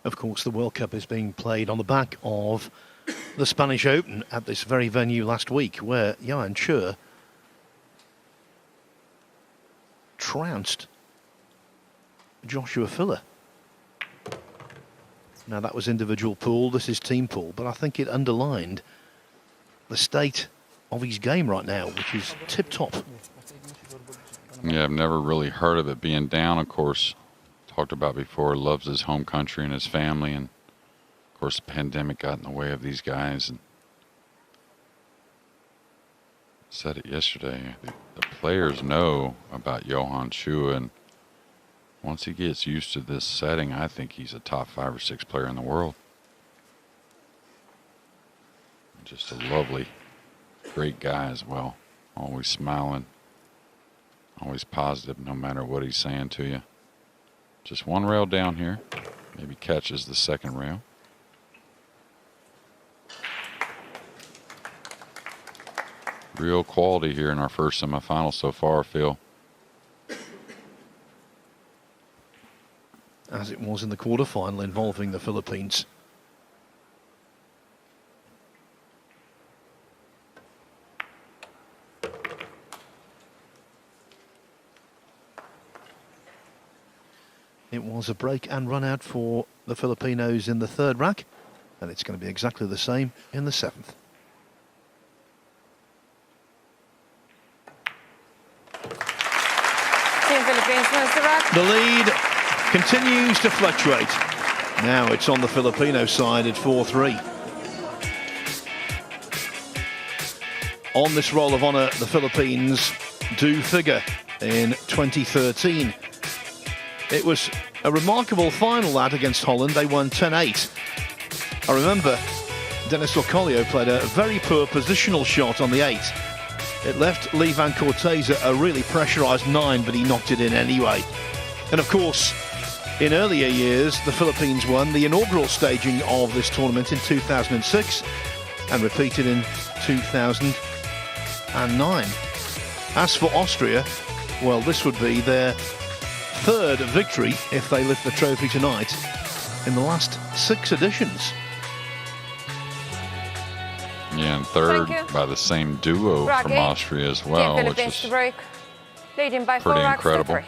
Of course, the World Cup is being played on the back of the Spanish Open at this very venue last week, where Johann Chua trounced Joshua Filler. Now, that was individual pool, this is team pool, but I think it underlined the state of his game right now, which is tip-top. Yeah, I've never really heard of it being down, of course. Talked about before, loves his home country and his family, and of course the pandemic got in the way of these guys. And said it yesterday, the players know about Johann Chua, and once he gets used to this setting, I think he's a top 5 or 6 player in the world. Just a lovely, great guy as well. Always smiling, always positive no matter what he's saying to you. Just one rail down here. Maybe catches the second rail. Real quality here in our first semifinal so far, Phil. As it was in the quarterfinal involving the Philippines. It was a break and run out for the Filipinos in the 3rd rack, and it's going to be exactly the same in the 7th. Team Philippines wins the rack. The lead continues to fluctuate. Now it's on the Filipino side at 4-3. On this roll of honour, the Philippines do figure in 2013. It was a remarkable final that against Holland. They won 10-8. I remember Dennis Ocolio played a very poor positional shot on the 8. It left Lee Van Corteza a really pressurised 9, but he knocked it in anyway. And of course, in earlier years, the Philippines won the inaugural staging of this tournament in 2006 and repeated in 2000 and 9. As for Austria, well, this would be their 3rd victory if they lift the trophy tonight in the last 6 editions. Yeah, and 3rd by the same duo from Austria as well, which is leading by pretty incredible.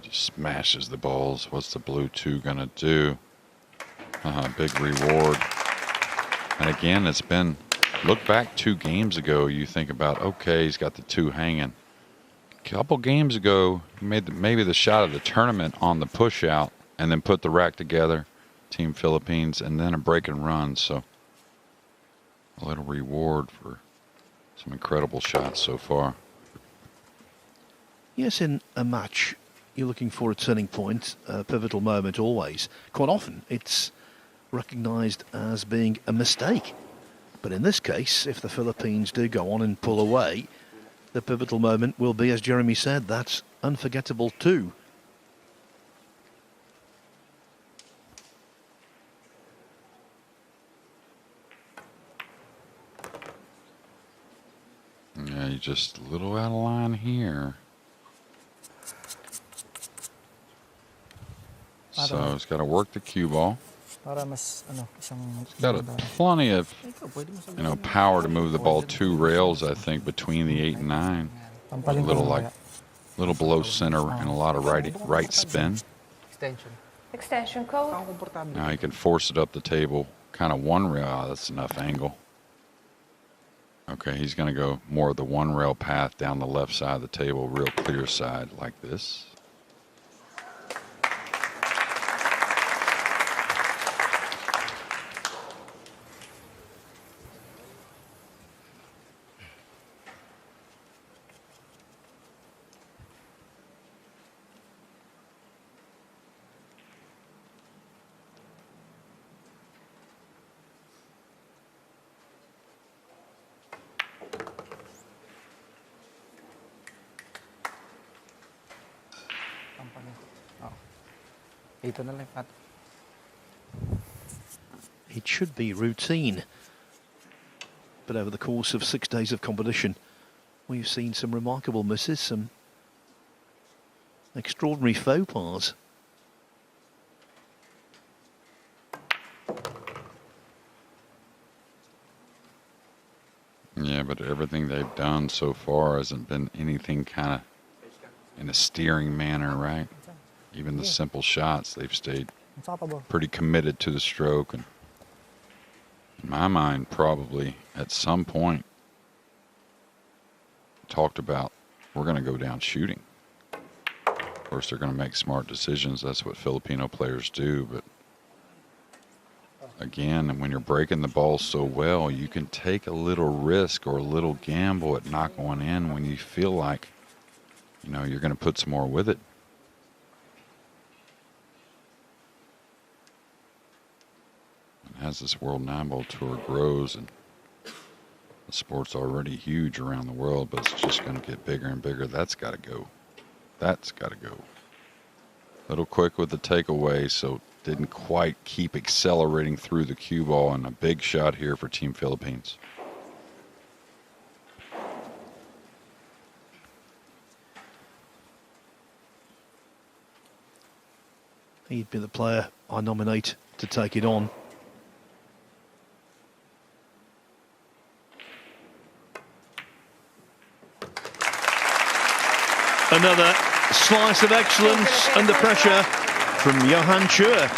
Just smashes the balls. What's the blue 2 gonna do? Big reward. And again, it's been, look back 2 games ago, you think about, okay, he's got the 2 hanging. A couple games ago, he made maybe the shot of the tournament on the push out and then put the rack together, Team Philippines, and then a break and run. So a little reward for some incredible shots so far. Yes, in a match, you're looking for a turning point, a pivotal moment always. Quite often, it's recognised as being a mistake. But in this case, if the Philippines do go on and pull away, the pivotal moment will be, as Jeremy said, that's unforgettable too. Yeah, you're just a little out of line here. So he's got to work the cue ball. He's got plenty of, power to move the ball 2 rails, I think, between the 8 and 9. A little below center and a lot of right spin. Extension call. Now he can force it up the table, kind of 1 rail. Oh, that's enough angle. Okay, he's going to go more of the 1 rail path down the left side of the table, real clear side like this. It should be routine, but over the course of 6 days of competition, we've seen some remarkable misses, some extraordinary faux pas. Yeah, but everything they've done so far hasn't been anything kind of in a steering manner, right? Even the simple shots, they've stayed pretty committed to the stroke. And in my mind, probably at some point talked about, we're going to go down shooting. Of course, they're going to make smart decisions. That's what Filipino players do. But again, when you're breaking the ball so well, you can take a little risk or a little gamble at not going in when you feel like, you're going to put some more with it. As this World 9-Ball Tour grows, and the sport's already huge around the world, but it's just going to get bigger and bigger. That's got to go. That's got to go. A little quick with the takeaway, so didn't quite keep accelerating through the cue ball, and a big shot here for Team Philippines. He'd be the player I nominate to take it on. Another slice of excellence under pressure from Johann Chua.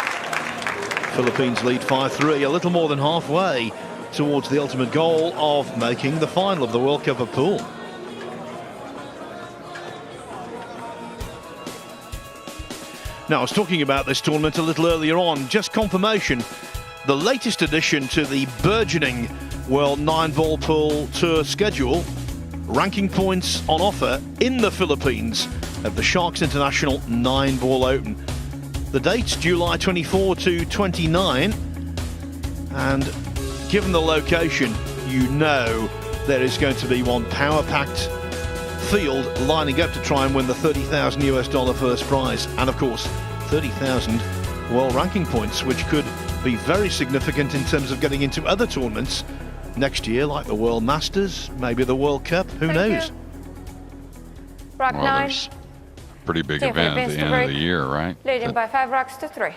Philippines lead 5-3, a little more than halfway towards the ultimate goal of making the final of the World Cup of Pool. Now, I was talking about this tournament a little earlier on. Just confirmation, the latest addition to the burgeoning World 9-Ball Pool Tour schedule. Ranking points on offer in the Philippines at the Sharks International 9-Ball Open. The dates, July 24 to 29. And given the location, there is going to be one power-packed field lining up to try and win the $30,000 first prize, and of course 30,000 world ranking points, which could be very significant in terms of getting into other tournaments next year, like the World Masters, maybe the World Cup, who knows. Rack Well, 9. there's a pretty big Team event at Philippines the to end of break. the year, right? Leading That by 5 racks to 3.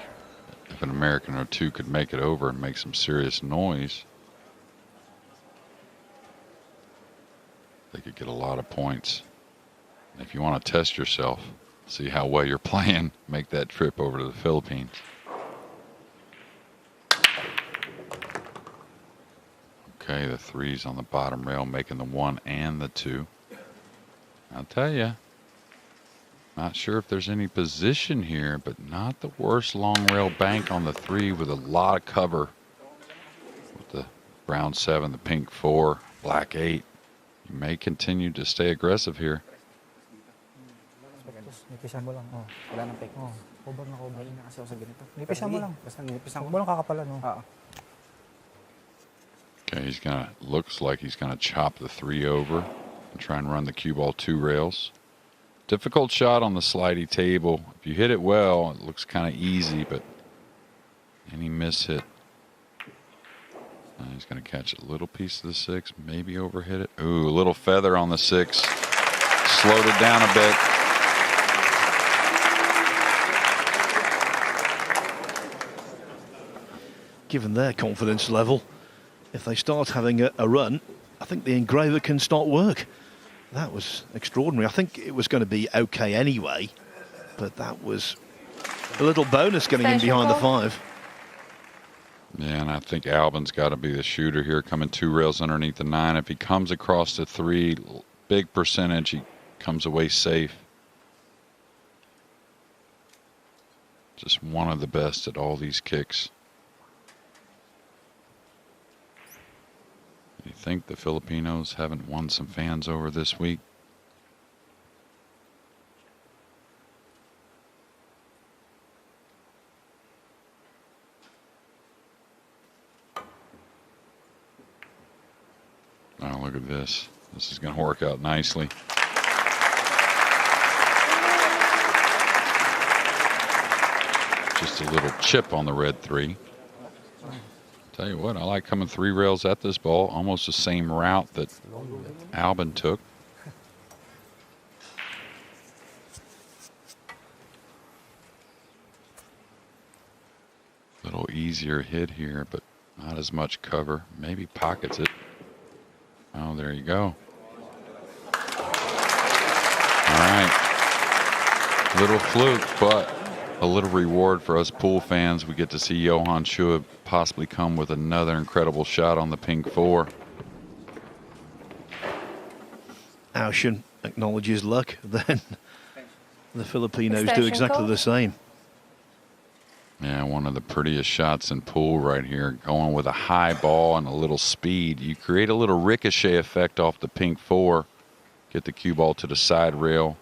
if an American or two could make it over and make some serious noise, they could get a lot of points. If you want to test yourself, see how well you're playing, make that trip over to the Philippines. Okay, the 3's on the bottom rail, making the 1 and the 2. I'll tell you, not sure if there's any position here, but not the worst long rail bank on the 3 with a lot of cover. With the brown 7, the pink 4, black 8. You may continue to stay aggressive here. Nipisan mo lang. Oh. Wala nang pick. Oh, cover na cover. Hindi na kasi ako sa ganito. Nipisan mo lang. Basta nipisan ko. Huwag mo lang kakapalan. Oo. Okay, he's gonna, looks like he's gonna chop the 3 over and try and run the cue ball 2 rails. Difficult shot on the slidey table. If you hit it well, it looks kind of easy, but any miss hit. He's gonna catch a little piece of the 6, maybe overhit it. Ooh, a little feather on the 6. Slowed it down a bit. Given their confidence level, if they start having a run, I think the engraver can start work. That was extraordinary. I think it was going to be okay anyway, but that was a little bonus getting in behind the 5. Yeah, and I think Albin's got to be the shooter here, coming 2 rails underneath the 9. If he comes across the 3, big percentage, he comes away safe. Just one of the best at all these kicks. You think the Filipinos haven't won some fans over this week? Oh, look at this. This is going to work out nicely. Just a little chip on the red 3. Tell you what, I like coming 3 rails at this ball, almost the same route that Albin took. Little easier hit here, but not as much cover. Maybe pockets it. Oh, there you go. All right. Little fluke, but a little reward for us pool fans. We get to see Johann Chua possibly come with another incredible shot on the pink 4. Oushan acknowledges luck, then the Filipinos do exactly the same. Yeah, one of the prettiest shots in pool right here. Going with a high ball and a little speed. You create a little ricochet effect off the pink 4. Get the cue ball to the side rail,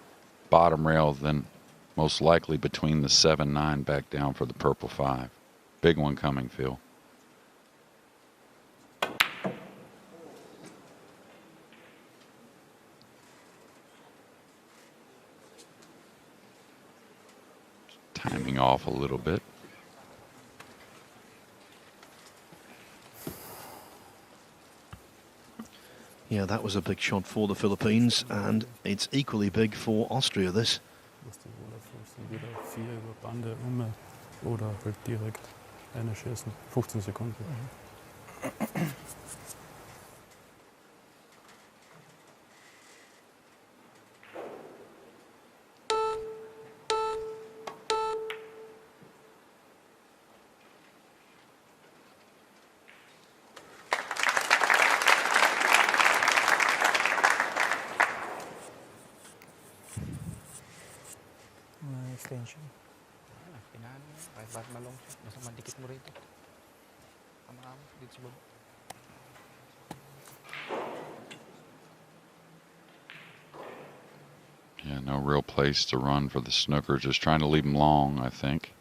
bottom rail, then most likely between the 7-9 back down for the purple 5. Big one coming, Phil. Timing off a little bit. Yeah, that was a big shot for the Philippines, and it's equally big for Austria, this. Entweder 4 über Bande oder halt direkt eine schießen. 15 Sekunden. Extension. Kahit ba't malong siya, basta madikit mo rito. Tama dito sa baba. Yeah, no real place to run for the snooker. Just trying to leave them long, I think.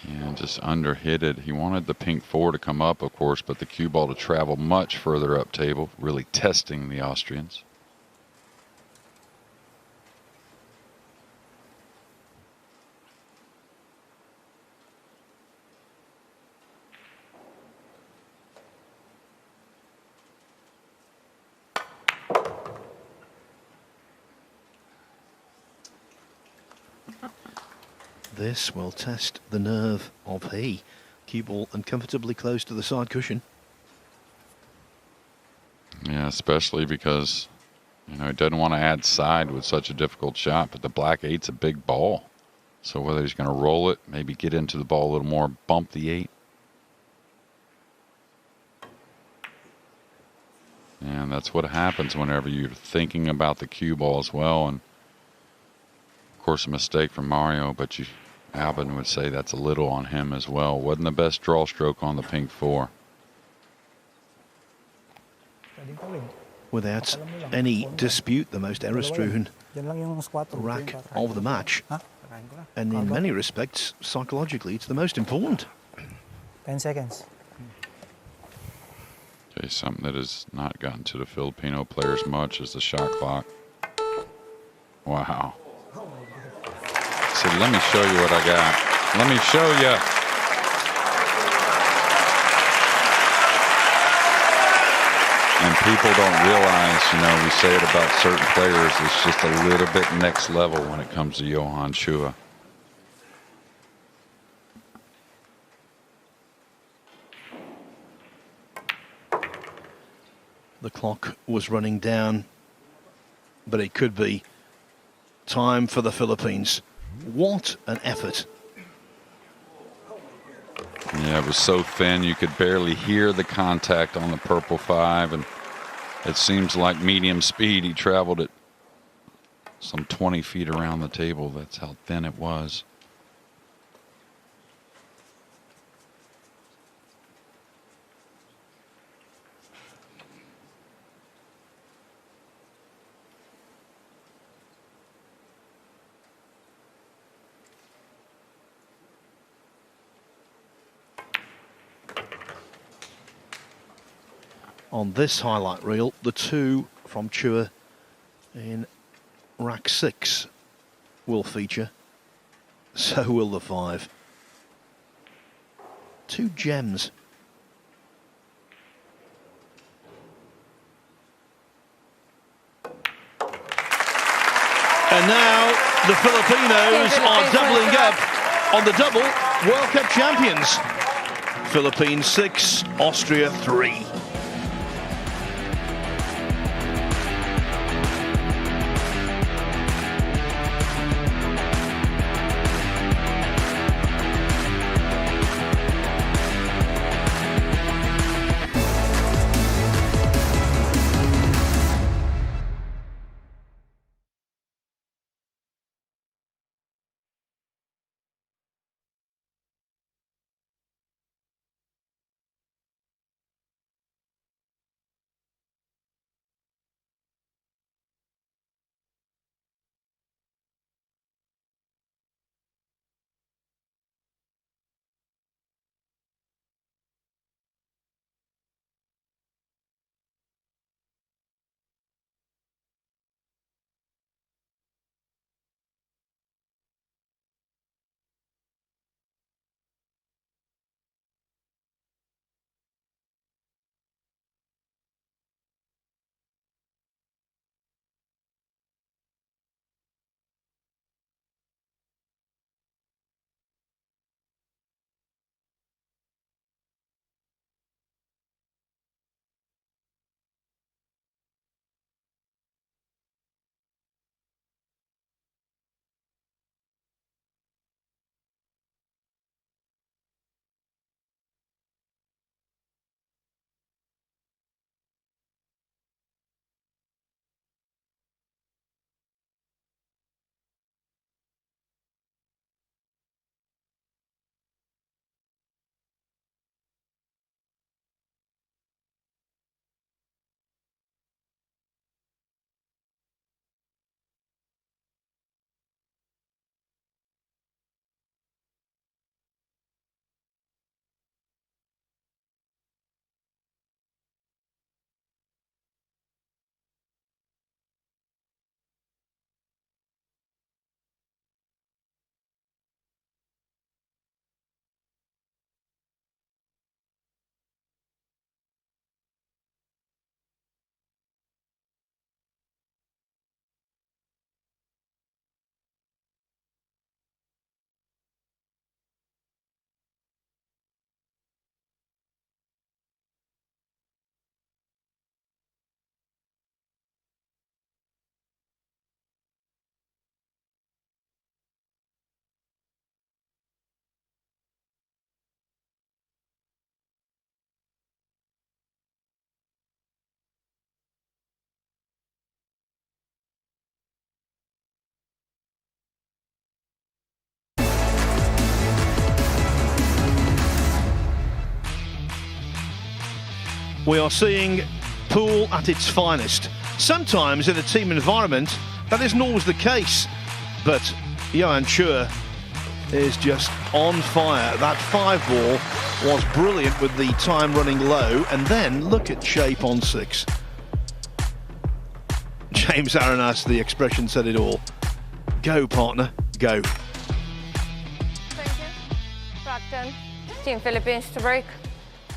And just underhit it. He wanted the pink 4 to come up, of course, but the cue ball to travel much further up table, really testing the Austrians. This will test the nerve of he. Cue ball uncomfortably close to the side cushion. Yeah, especially because, you know, he doesn't want to add side with such a difficult shot, but the black 8's a big ball. So whether he's going to roll it, maybe get into the ball a little more, bump the 8. And that's what happens whenever you're thinking about the cue ball as well. And of course, a mistake from Mario, but Albin would say that's a little on him as well. Wasn't the best draw stroke on the pink 4. Without any dispute, the most error-strewn rack of the match. And in many respects, psychologically, it's the most important. 10 seconds. Okay, something that has not gotten to the Filipino players much is the shot clock. Wow. So let me show you what I got. Let me show you. And people don't realize, you know, we say it about certain players, it's just a little bit next level when it comes to Johann Chua. The clock was running down, but it could be time for the Philippines. What an effort. Yeah, it was so thin you could barely hear the contact on the purple 5, and it seems like medium speed. He traveled it some 20 feet around the table. That's how thin it was. On this highlight reel, the 2 from Chua in rack 6 will feature. So will the 5. 2 gems. And now the Filipinos are doubling up on the double World Cup champions. Philippines 6, Austria 3. We are seeing pool at its finest. Sometimes in a team environment, that isn't always the case. But Johann Chua is just on fire. That 5-ball was brilliant with the time running low. And then look at shape on 6. James Aranas, the expression said it all. Go, partner, go. Thank you. Rack 10. Team Philippines to break.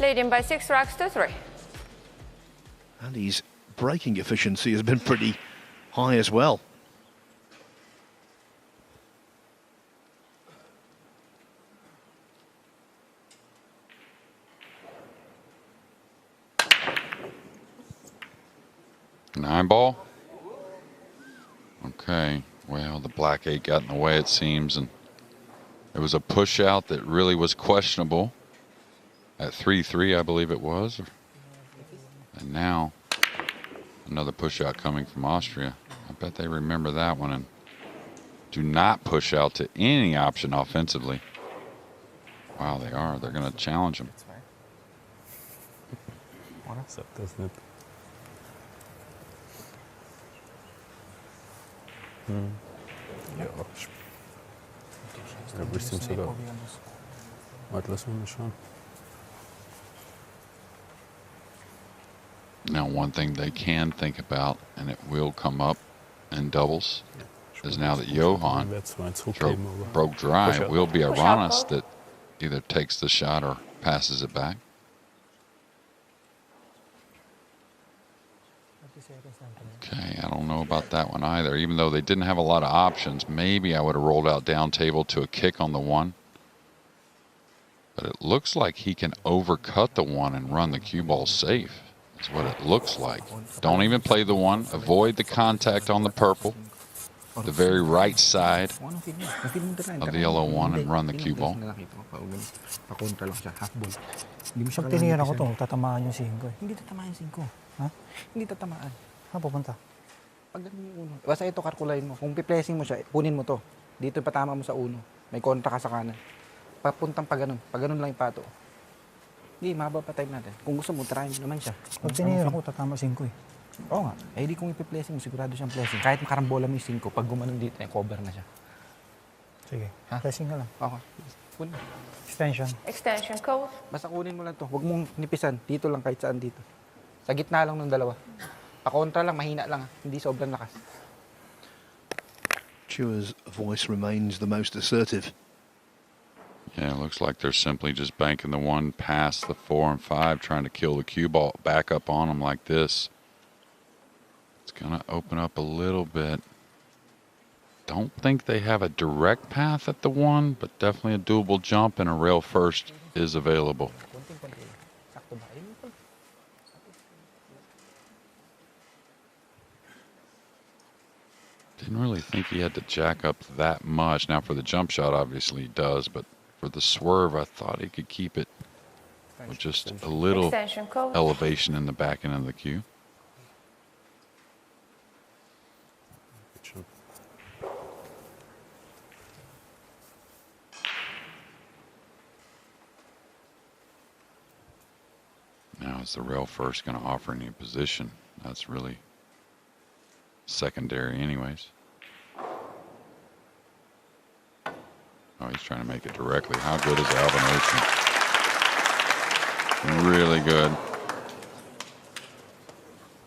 Leading by 6 racks to 3. And his braking efficiency has been pretty high as well. Nine ball. Okay, well, the black 8 got in the way, it seems, and it was a push out that really was questionable at 3-3, I believe it was. And now another push out coming from Austria. I bet they remember that one and do not push out to any option offensively. Wow, they are. They're going to challenge them. Ja, myslím se to. Now, one thing they can think about, and it will come up in doubles, is now that Johann broke dry, it will be Aranas that either takes the shot or passes it back. Okay, I don't know about that one either. Even though they didn't have a lot of options, maybe I would have rolled out down table to a kick on the 1. But it looks like he can overcut the 1 and run the cue ball safe. That's what it looks like. Don't even play the 1. Avoid the contact on the purple, the very right side of the yellow 1, and run the cue ball. Pag tiniyan ako to, tatamaan yung 5 eh. Hindi tatamaan yung 5. Ha? Hindi tatamaan. Ha, pupunta? Pag ganun yung uno. Basta ito, kalkulayin mo. Kung piplessing mo siya, kunin mo to. Dito patama mo sa uno. May kontra ka sa kanan. Papuntang pa ganun. Pag ganun lang yung pato. Hindi, mahaba pa time natin. Kung gusto mo, try mo naman siya. Pag tiniyan ako, tatama 5 eh. Oo nga. Eh, di kung ipiplessing mo, sigurado siyang plessing. Kahit makarambola mo yung 5, pag gumanon dito, cover na siya. Sige. Ha? Pressing ka lang. Okay. Kunin. Extension. Extension code. Basta kunin mo lang to. Huwag mong nipisan. Dito lang, kahit saan dito. Sa gitna lang ng dalawa. Pakontra lang, mahina lang. Hindi sobrang lakas. Chua's voice remains the most assertive. Yeah, it looks like they're simply just banking the 1 past the 4 and 5, trying to kill the cue ball back up on them like this. It's going to open up a little bit. Don't think they have a direct path at the 1, but definitely a doable jump, and a rail first is available. Didn't really think he had to jack up that much. Now for the jump shot, obviously he does, but for the swerve, I thought he could keep it with just a little elevation in the back end of the cue. Now is the rail first going to offer any position? That's really secondary anyways. Oh, he's trying to make it directly. How good is Albin Oushan? Really good.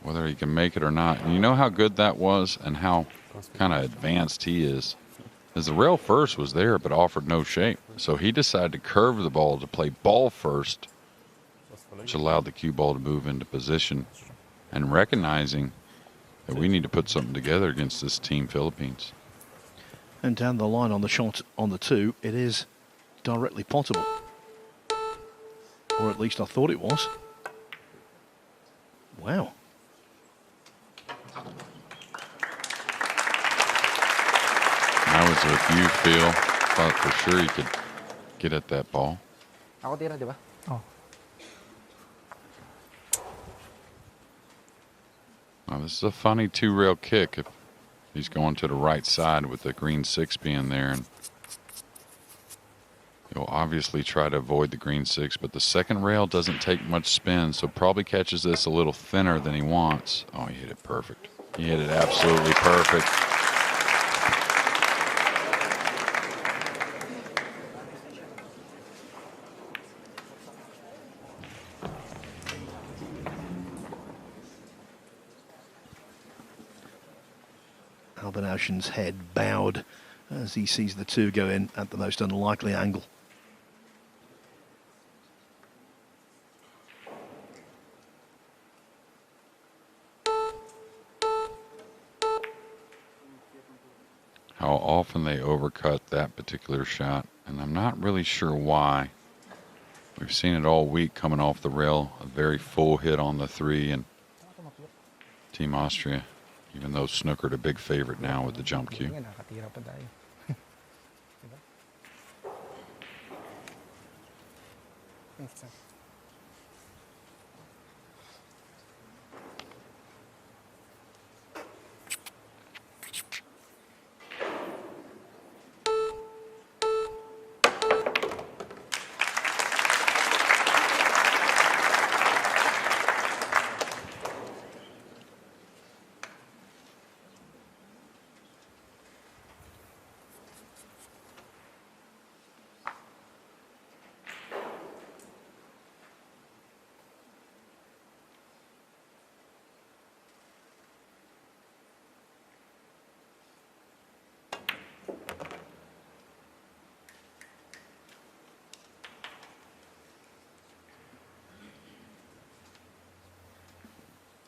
Whether he can make it or not. And you know how good that was and how kind of advanced he is. As the rail first was there but offered no shape. So he decided to curve the ball to play ball first, which allowed the cue ball to move into position, and recognizing that we need to put something together against this team Philippines. And down the line on the shot on the 2, it is directly pottable. Or at least I thought it was. Wow. That was a view feel. Thought for sure he could get at that ball. Ako tira, di ba? Oh. Now, this is a funny 2-rail kick if he's going to the right side with the green 6 being there. And He'll obviously try to avoid the green 6, but the second rail doesn't take much spin, so probably catches this a little thinner than he wants. Oh, he hit it perfect. He hit it absolutely perfect. Albin Oushan's head bowed as he sees the two go in at the most unlikely angle. How often they overcut that particular shot, and I'm not really sure why. We've seen it all week coming off the rail, a very full hit on the 3, and Team Austria, even though snookered a big favorite now with the jump cue.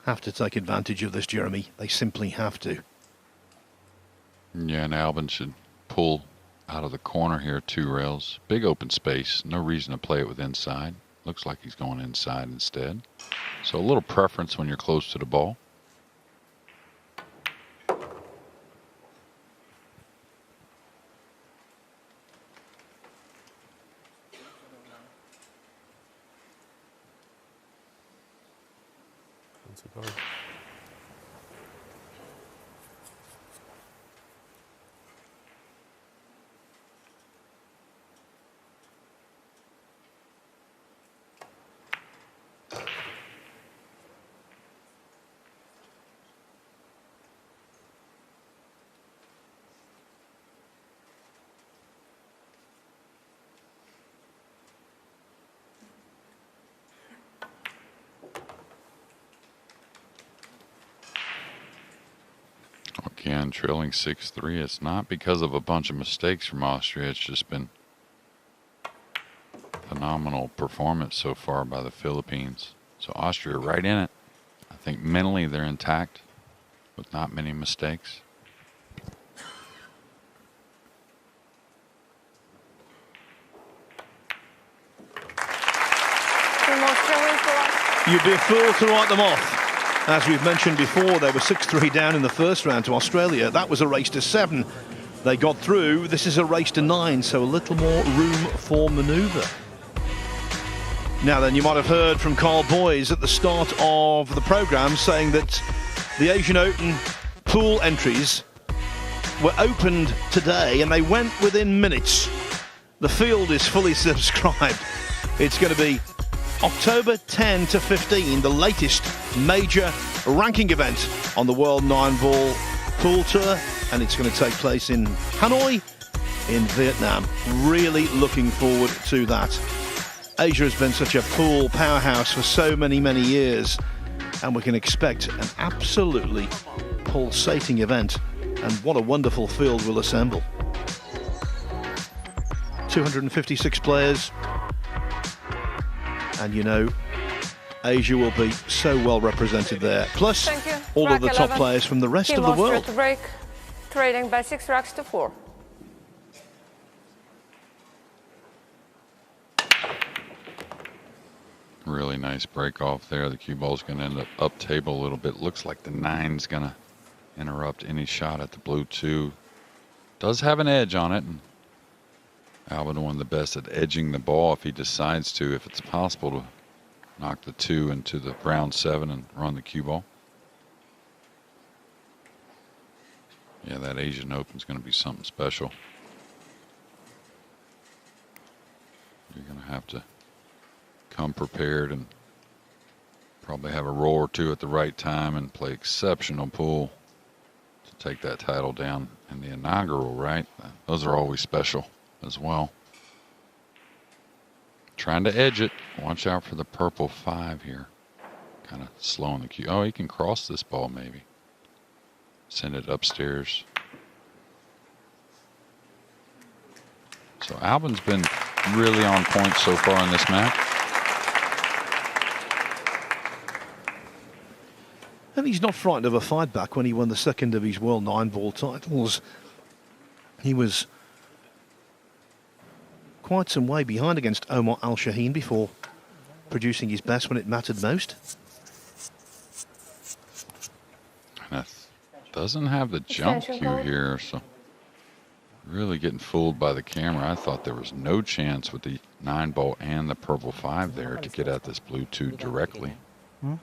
Have to take advantage of this, Jeremy. They simply have to. Yeah, and Albin should pull out of the corner here 2 rails. Big open space. No reason to play it with inside. Looks like he's going inside instead. So a little preference when you're close to the ball. Again, trailing 6-3. It's not because of a bunch of mistakes from Austria. It's just been phenomenal performance so far by the Philippines. So Austria right in it. I think mentally they're intact with not many mistakes. You'd be a fool to write them off. As we've mentioned before, they were 6-3 down in the first round to Australia. That was a race to 7. They got through. This is a race to 9, so a little more room for manoeuvre. Now then, you might have heard from Carl Boys at the start of the programme saying that the Asian Open pool entries were opened today and they went within minutes. The field is fully subscribed. It's going to be October 10 to 15, the latest major ranking event on the World 9-Ball Pool Tour, and it's going to take place in Hanoi in Vietnam. Really looking forward to that. Asia has been such a pool powerhouse for so many years, and we can expect an absolutely pulsating event, and what a wonderful field will assemble. 256 players. And you know, Asia will be so well represented there. Plus, all of the top players from the rest of the world. To break, trading by 6 racks to 4. Really nice break off there. The cue ball's going to end up table a little bit. Looks like the 9's going to interrupt any shot at the blue 2. Does have an edge on it. And Albin, one of the best at edging the ball if he decides to, if it's possible to knock the 2 into the brown 7 and run the cue ball. Yeah, that Asian Open's going to be something special. You're going to have to come prepared and probably have a roll or two at the right time and play exceptional pool to take that title down in the inaugural, right? Those are always special as well. Trying to edge it. Watch out for the purple 5 here. Kind of slowing the cue. Oh, he can cross this ball maybe. Send it upstairs. So Albin's been really on point so far in this match. And he's not frightened of a fight back. When he won the second of his World 9-ball titles, he was quite some way behind against Omar Al-Shaheen before producing his best when it mattered most. And doesn't have the jump cue here, so really getting fooled by the camera. I thought there was no chance with the 9-ball and the purple 5 there to get at this blue 2 directly. You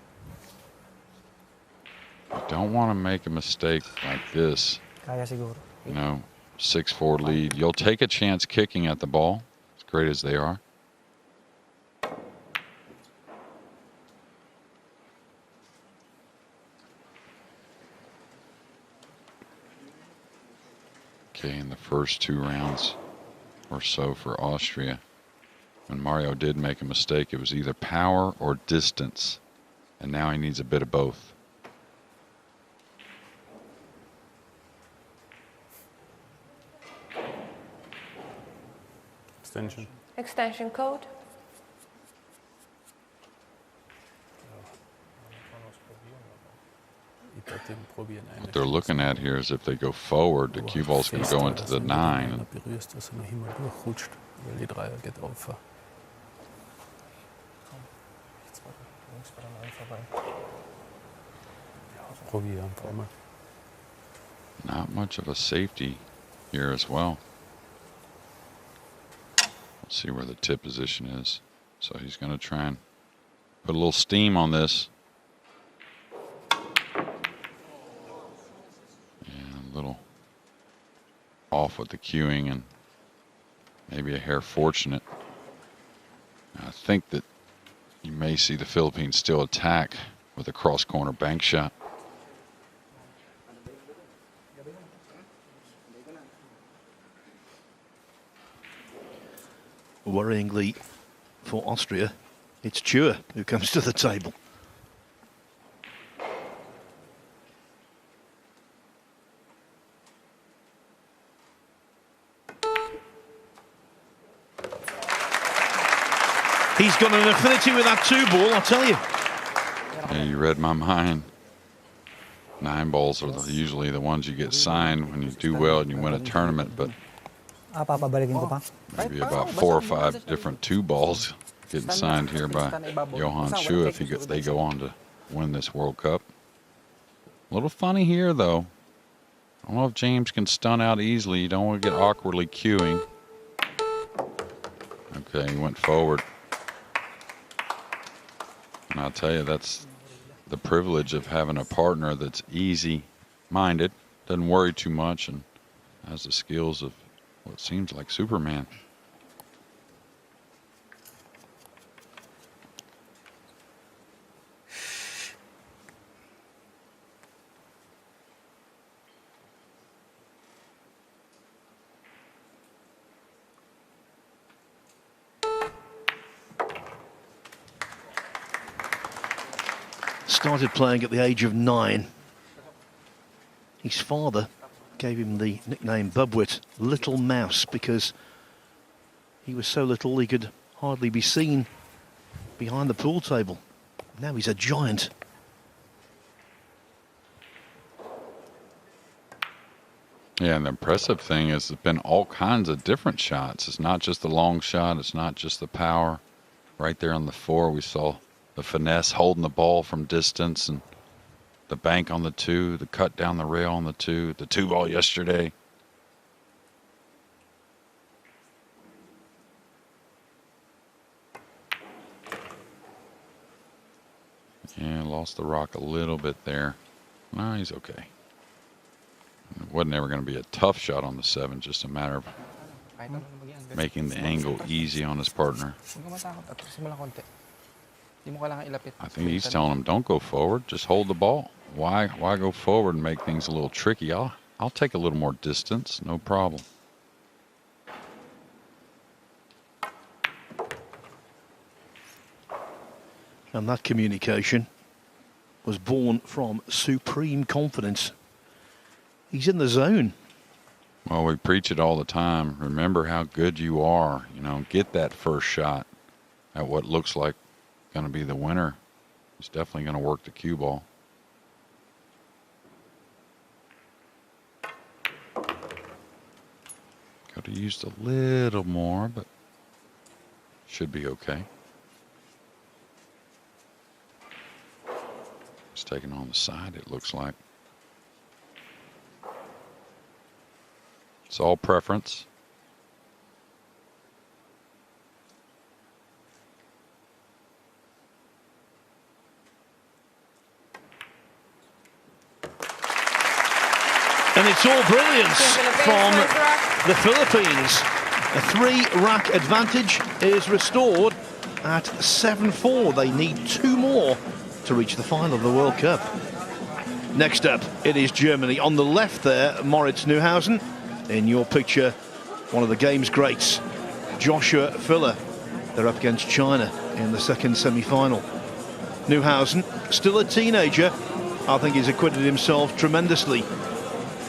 don't want to make a mistake like this. You know, 6-4 lead. You'll take a chance kicking at the ball, as great as they are. Okay, in the first 2 rounds or so for Austria, when Mario did make a mistake, it was either power or distance, and now he needs a bit of both. Extension. Extension code. What they're looking at here is if they go forward, the cue ball's going to go into the 9. Not much of a safety here as well. Let's see where the tip position is. So he's going to try and put a little steam on this. And a little off with the cueing and maybe a hair fortunate. I think that you may see the Philippines still attack with a cross-corner bank shot. Worryingly for Austria, it's Chua who comes to the table. He's got an affinity with that 2-ball, I'll tell you. Yeah, you read my mind. 9 balls are usually the ones you get signed when you do well and you win a tournament, but maybe about 4 or 5 different 2 balls getting signed here by Johann Chua if they go on to win this World Cup. A little funny here, though. I don't know if James can stun out easily. You don't want to get awkwardly cueing. Okay, he went forward. And I'll tell you, that's the privilege of having a partner that's easy-minded, doesn't worry too much, and has the skills of what seems like Superman. Started playing at the age of 9. His father gave him the nickname Bubwit, Little Mouse, because he was so little he could hardly be seen behind the pool table. Now he's a giant. Yeah, and the impressive thing is there's been all kinds of different shots. It's not just the long shot. It's not just the power. Right there on the 4, we saw the finesse holding the ball from distance, and the bank on the 2, the cut down the rail on the 2, the 2-ball yesterday. Yeah, lost the rock a little bit there. No, he's okay. It wasn't ever going to be a tough shot on the 7, just a matter of making the angle easy on his partner. I think he's telling him, don't go forward, just hold the ball. Why go forward and make things a little tricky? I'll take a little more distance, no problem. And that communication was born from supreme confidence. He's in the zone. Well, we preach it all the time. Remember how good you are. You know, get that first shot at what looks like going to be the winner. He's definitely going to work the cue ball. Could have used a little more, but should be okay. It's taken on the side, it looks like. It's all preference. And it's all brilliance from the Philippines. A 3-rack advantage is restored at 7-4. They need 2 more to reach the final of the World Cup. Next up, it is Germany. On the left there, Moritz Neuhausen. In your picture, one of the game's greats, Joshua Filler. They're up against China in the second semi-final. Neuhausen, still a teenager, I think he's acquitted himself tremendously.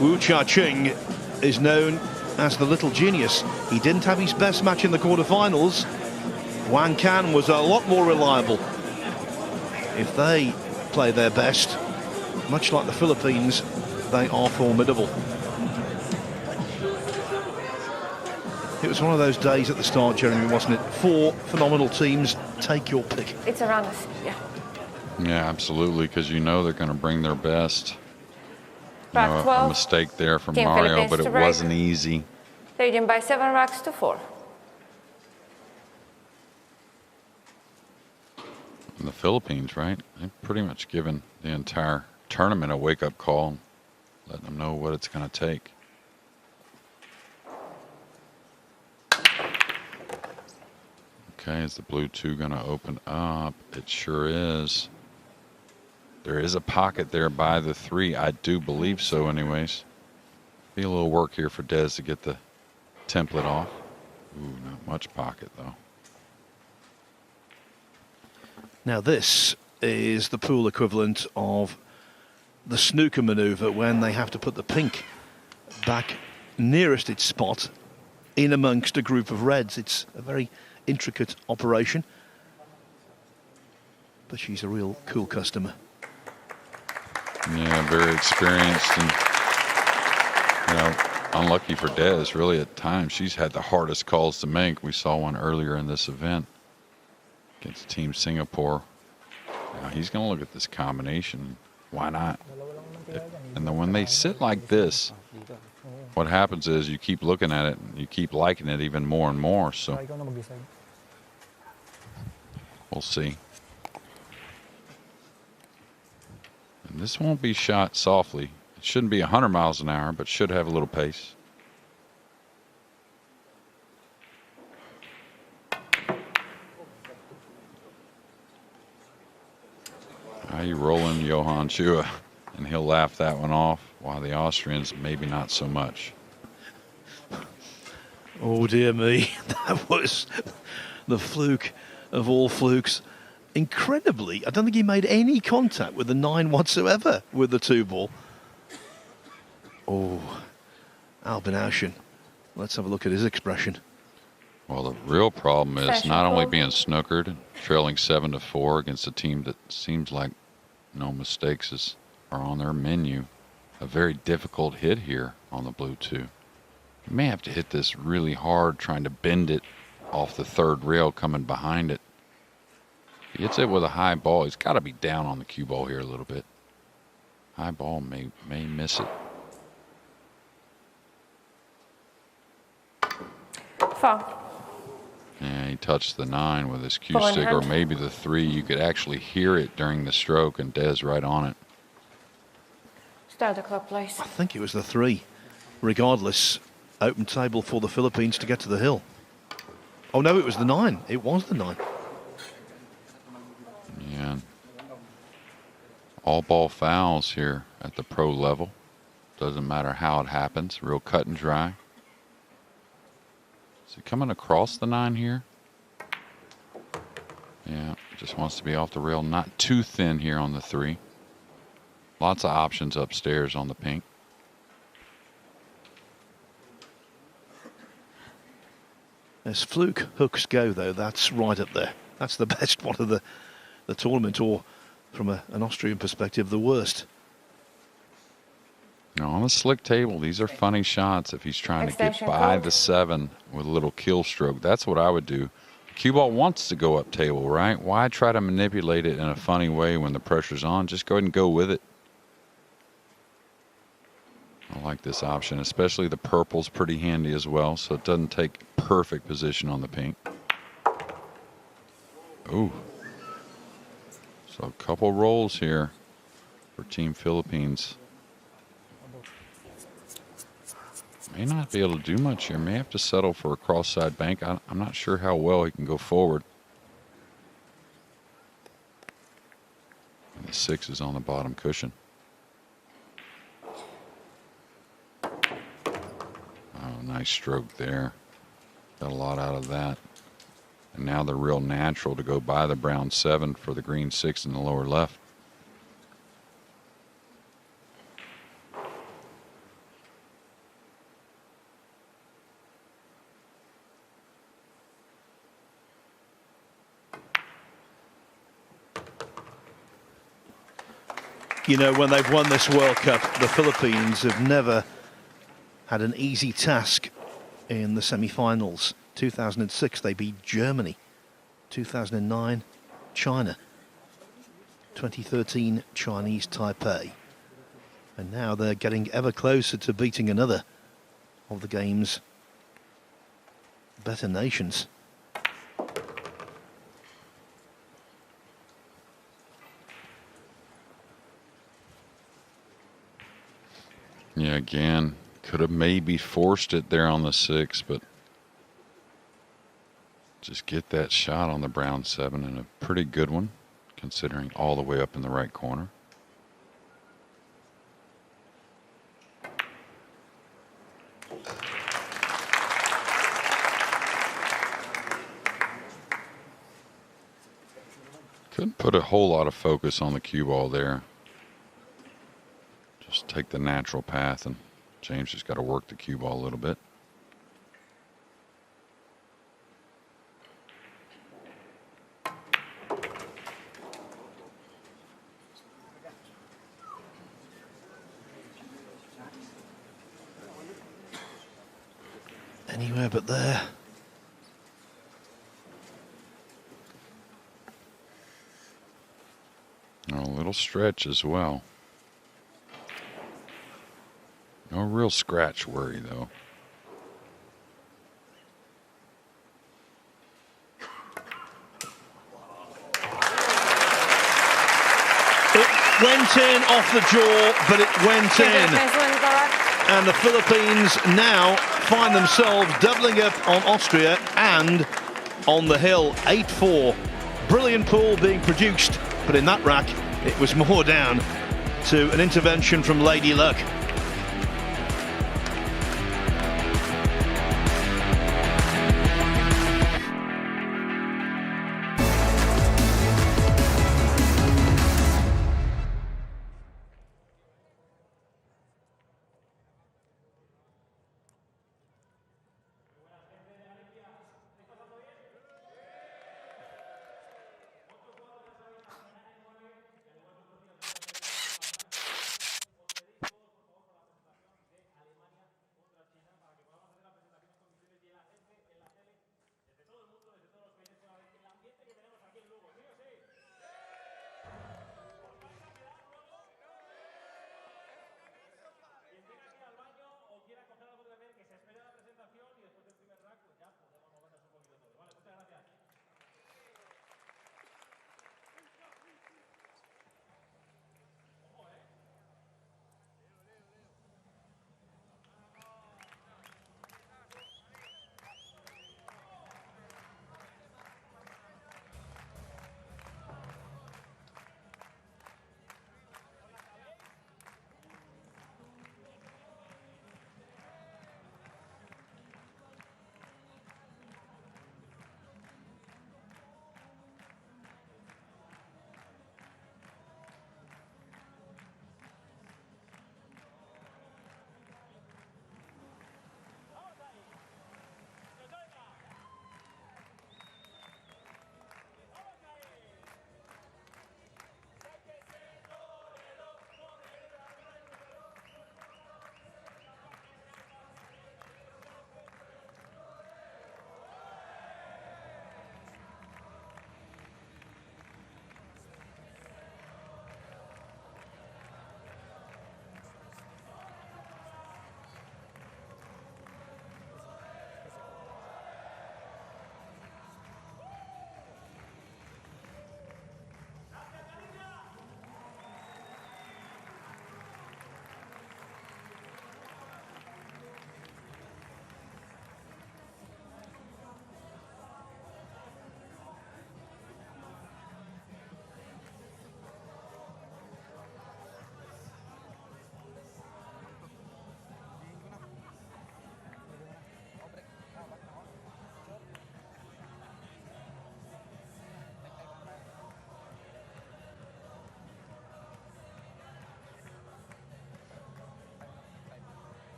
Wu Cha-ching is known as the little genius. He didn't have his best match in the quarterfinals. Wang Can was a lot more reliable. If they play their best, much like the Philippines, they are formidable. It was one of those days at the start, Jeremy, wasn't it? 4 phenomenal teams. Take your pick. It's Aranas, yeah. Yeah, absolutely, because you know they're going to bring their best. You Rack know, 12, a mistake there from Team Mario, Philippines but to it break. wasn't easy. Leading by 7 racks to 4. And the Philippines, right? They've pretty much given the entire tournament a wake-up call and letting them know what it's going to take. Okay, is the blue 2 going to open up? It sure is. There is a pocket there by the 3. I do believe so anyways. Be a little work here for Dez to get the template off. Ooh, not much pocket though. Now this is the pool equivalent of the snooker maneuver when they have to put the pink back nearest its spot in amongst a group of reds. It's a very intricate operation, but she's a real cool customer. Yeah, very experienced and, you know, unlucky for Dez. Really, at times, she's had the hardest calls to make. We saw one earlier in this event against Team Singapore. Now, he's going to look at this combination. Why not? And then when they sit like this, what happens is you keep looking at it and you keep liking it even more and more. So we'll see. And this won't be shot softly. It shouldn't be 100 miles an hour, but should have a little pace. Now you roll in Johann Chua, and he'll laugh that one off, while the Austrians maybe not so much. Oh dear me, that was the fluke of all flukes. Incredibly, I don't think he made any contact with the 9 whatsoever with the 2 ball. Oh, Albin Oushan. Let's have a look at his expression. Well, the real problem is not only being snookered and trailing 7-4 against a team that seems like no mistakes are on their menu. A very difficult hit here on the blue 2. You may have to hit this really hard, trying to bend it off the 3rd rail coming behind it. He hits it with a high ball. He's got to be down on the cue ball here a little bit. High ball may miss it. Foul. Yeah, he touched the 9 with his cue stick, or maybe the 3. You could actually hear it during the stroke, and Dez right on it. Start the clock, please. I think it was the 3. Regardless, open table for the Philippines to get to the hill. Oh, no, it was the 9. It was the 9. Yeah. All ball fouls here at the pro level. Doesn't matter how it happens. Real cut and dry. Is he coming across the 9 here? Yeah, just wants to be off the rail. Not too thin here on the 3. Lots of options upstairs on the pink. As fluke hooks go, though, that's right up there. That's the best one of the tournament, or from an Austrian perspective, the worst. Now on a slick table, these are funny shots if he's trying to get Extension by code. the 7 with a little kill stroke. That's what I would do. Cue ball wants to go up table, right? Why try to manipulate it in a funny way when the pressure's on? Just go ahead and go with it. I like this option, especially the purple's pretty handy as well, so it doesn't take perfect position on the pink. Ooh. So a couple rolls here for Team Philippines. May not be able to do much here. May have to settle for a cross-side bank. I'm not sure how well he can go forward. And the 6 is on the bottom cushion. Oh, nice stroke there. Got a lot out of that. And now the real natural to go by the brown 7 for the green 6 in the lower left. You know, when they've won this World Cup, the Philippines have never had an easy task in the semi-finals. 2006, they beat Germany. 2009, China. 2013, Chinese Taipei. And now they're getting ever closer to beating another of the game's better nations. Yeah, again, could have maybe forced it there on the 6, but just get that shot on the brown 7, and a pretty good one, considering all the way up in the right corner. Couldn't put a whole lot of focus on the cue ball there. Just take the natural path, and James just got to work the cue ball a little bit. Anywhere but there. A little stretch as well. No real scratch worry, though. It went in off the jaw, but it went in. And the Philippines now find themselves doubling up on Austria and on the hill. 8-4. Brilliant pool being produced, but in that rack, it was more down to an intervention from Lady Luck.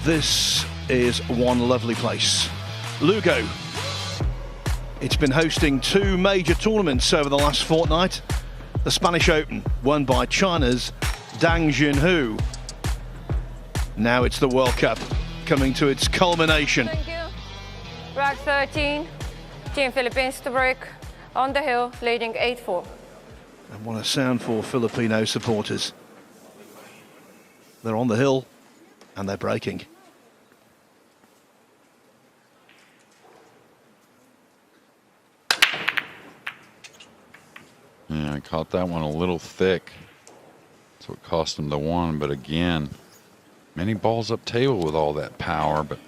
This is one lovely place. Lugo. It's been hosting two major tournaments over the last fortnight. The Spanish Open, won by China's Dang Junhui. Now it's the World Cup, coming to its culmination. Thank you. Rack 13, Team Philippines to break on the hill, leading 8-4. And what a sound for Filipino supporters. They're on the hill and they're breaking. Yeah, I caught that one a little thick. That's what cost him the one. But again, many balls up table with all that power, but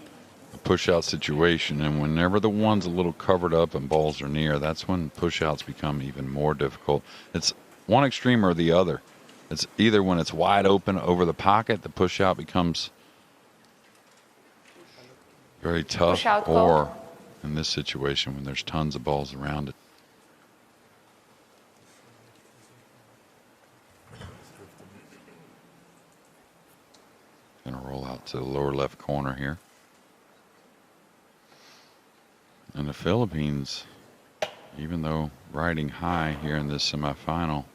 a push-out situation. And whenever the one's a little covered up and balls are near, that's when push-outs become even more difficult. It's one extreme or the other. It's either when it's wide open over the pocket, the push-out becomes very tough, or in this situation when there's tons of balls around it. Going to roll out to the lower left corner here. And the Philippines, even though riding high here in this semifinal,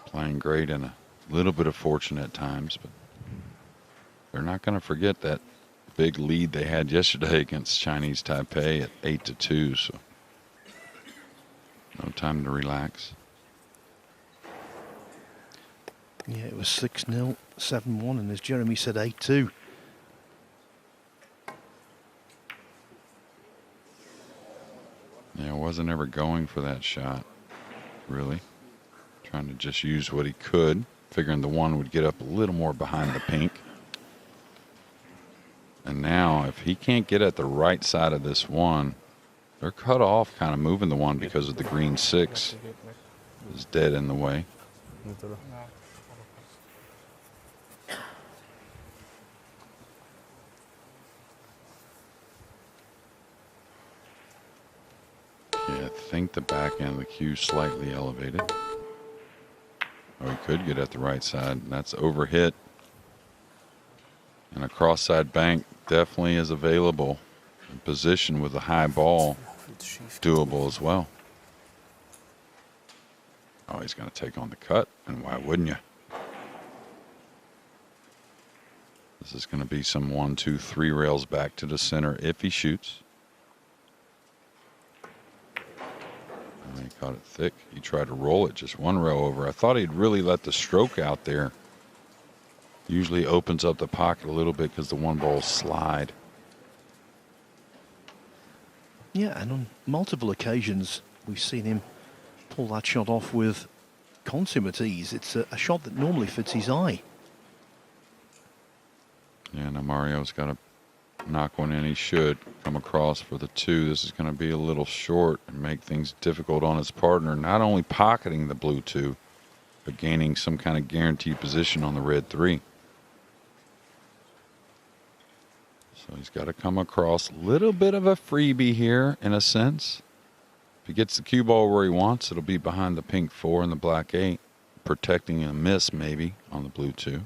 playing great and a little bit of fortune at times, but they're not going to forget that big lead they had yesterday against Chinese Taipei at 8-2, so no time to relax. Yeah, it was 6-0, 7-1, and as Jeremy said, 8-2. Yeah, wasn't ever going for that shot, really. Trying to just use what he could, figuring the one would get up a little more behind the pink. And now, if he can't get at the right side of this one, they're cut off kind of moving the one because of the green 6 is dead in the way. Yeah, I think the back end of the cue slightly elevated. Oh, he could get at the right side, and that's overhit. And a cross-side bank definitely is available. In position with a high ball, doable as well. Oh, he's going to take on the cut, and why wouldn't you? This is going to be some 1, 2, 3 rails back to the center if he shoots. And he caught it thick. He tried to roll it just one rail over. I thought he'd really let the stroke out there. Usually opens up the pocket a little bit because the one balls slide. Yeah, and on multiple occasions we've seen him pull that shot off with consummate ease. It's a shot that normally fits his eye. Yeah, now Mario's got to knock one in. He should come across for the 2. This is going to be a little short and make things difficult on his partner. Not only pocketing the blue 2, but gaining some kind of guaranteed position on the red 3. So he's got to come across. A little bit of a freebie here in a sense. If he gets the cue ball where he wants, it'll be behind the pink 4 and the black 8, protecting a miss maybe on the blue 2.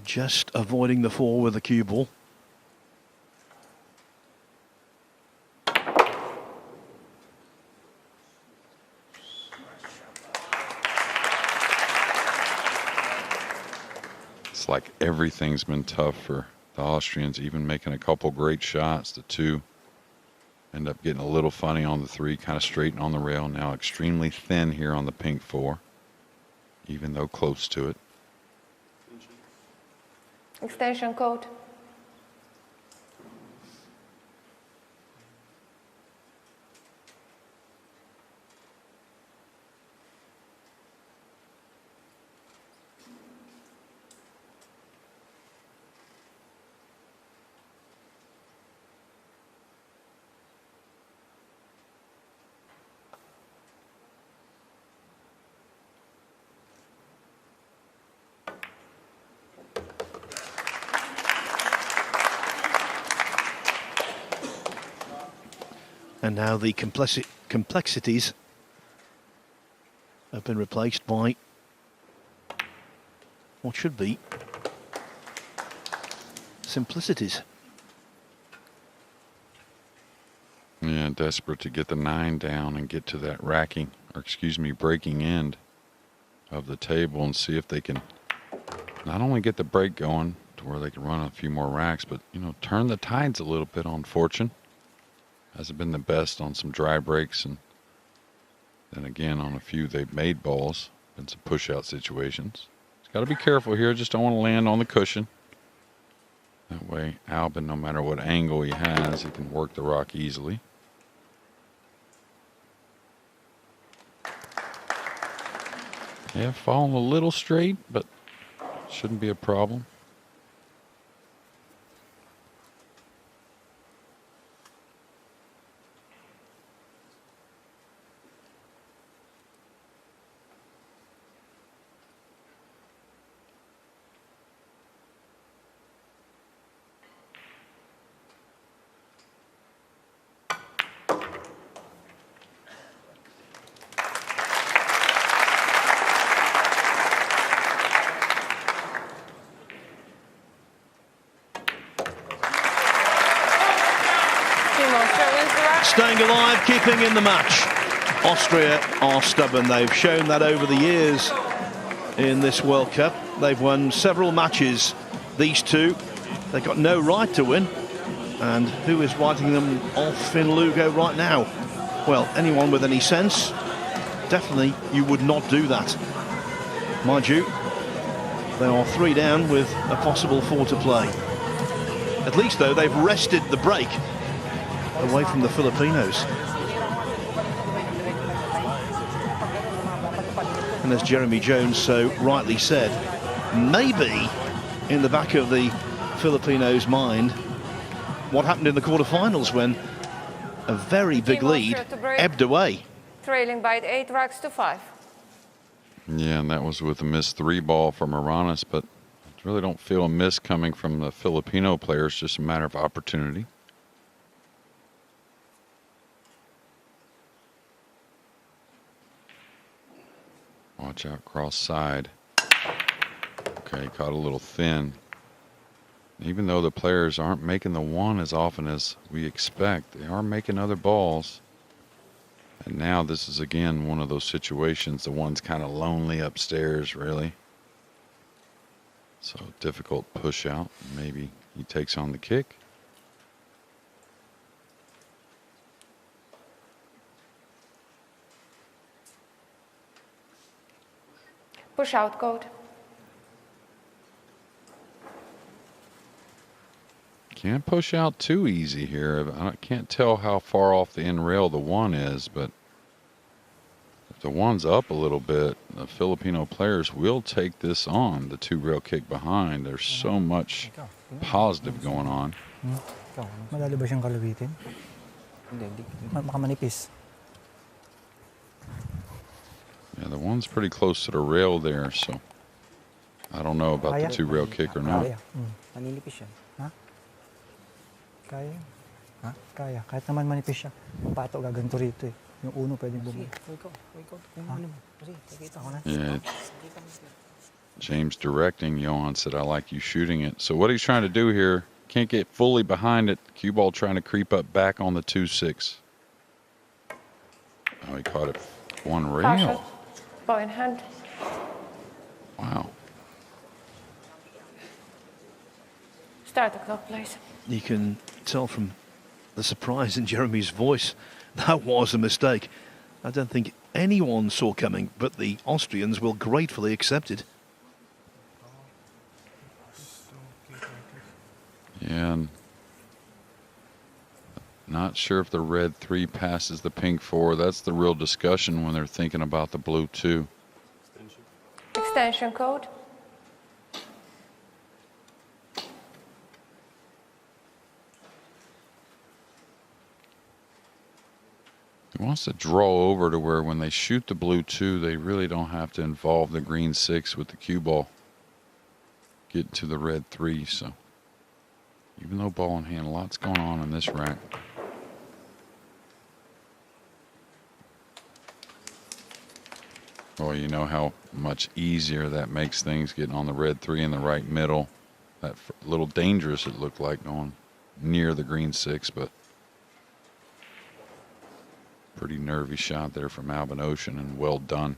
Just avoiding the 4 with the cue ball. It's like everything's been tough for the Austrians, even making a couple great shots. The 2 end up getting a little funny on the 3, kind of straighten on the rail. Now extremely thin here on the pink 4, even though close to it. Extension code. And now the complexities have been replaced by what should be simplicities. Yeah, desperate to get the 9 down and get to that breaking end of the table and see if they can not only get the break going to where they can run a few more racks, but, you know, turn the tides a little bit on Fortune. Hasn't been the best on some dry breaks, and then again on a few they've made balls in some push-out situations. He's got to be careful here, just don't want to land on the cushion. That way Albin, no matter what angle he has, he can work the rock easily. Yeah, falling a little straight, but shouldn't be a problem. Staying alive, keeping in the match. Austria are stubborn. They've shown that over the years in this World Cup. They've won several matches. These two, they've got no right to win. And who is writing them off in Lugo right now? Well, anyone with any sense, definitely you would not do that. Mind you, they are 3 down with a possible 4 to play. At least, though, they've wrested the break away from the Filipinos. And as Jeremy Jones so rightly said, maybe in the back of the Filipinos' mind, what happened in the quarterfinals when a very big lead ebbed away. Trailing by 8 racks to 5. Yeah, and that was with a missed 3 ball from Aranas, but I really don't feel a miss coming from the Filipino players, just a matter of opportunity. Watch out, cross side. Okay, caught a little thin. Even though the players aren't making the 1 as often as we expect, they are making other balls. And now this is again one of those situations, the 1's kind of lonely upstairs, really. So difficult push out. Maybe he takes on the kick. Push out code. Can't push out too easy here. I can't tell how far off the end rail the 1 is, but if the 1's up a little bit, the Filipino players will take this on, the 2 rail kick behind. There's so much positive going on. Madali ba siyang kalabitin? Makamanipis. Yeah, the 1's pretty close to the rail there, so I don't know about the 2 rail kick or not. Maninipis yan. Ha? Kaya? Ha? Kaya. Kahit naman manipis siya. Pato gaganto rito eh. Yung uno pwedeng bumalik. Yeah. James directing. Johann said, I like you shooting it. So what he's trying to do here, can't get fully behind it. Cue ball trying to creep up back on the 2-6. Oh, he caught it 1 rail. Ball in hand. Wow. Start the clock, please. You can tell from the surprise in Jeremy's voice, that was a mistake. I don't think anyone saw coming, but the Austrians will gratefully accept it. Yeah, and not sure if the red 3 passes the pink 4. That's the real discussion when they're thinking about the blue 2. Extension code. He wants to draw over to where when they shoot the blue 2, they really don't have to involve the green 6 with the cue ball. Get to the red 3, so even though ball in hand, lots going on in this rack. Well, you know how much easier that makes things getting on the red 3 in the right middle. That little dangerous it looked like going near the green 6, but pretty nervy shot there from Albin Oushan, and well done.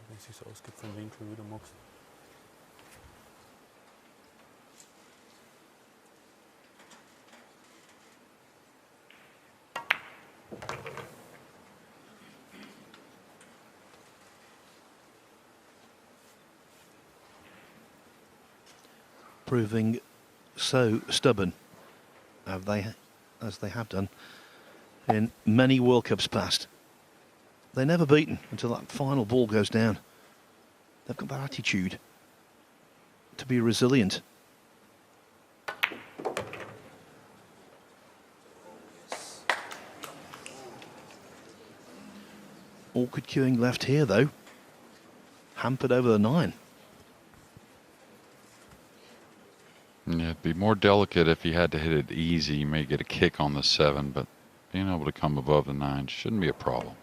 Wenn es sich so ausgeht, vom Winkel wieder Mox. Proving so stubborn, as they have done in many World Cups past. They're never beaten until that final ball goes down. They've got that attitude to be resilient. Awkward queuing left here though. Hampered over the 9. Yeah, it'd be more delicate if you had to hit it easy. You may get a kick on the 7, but being able to come above the 9 shouldn't be a problem.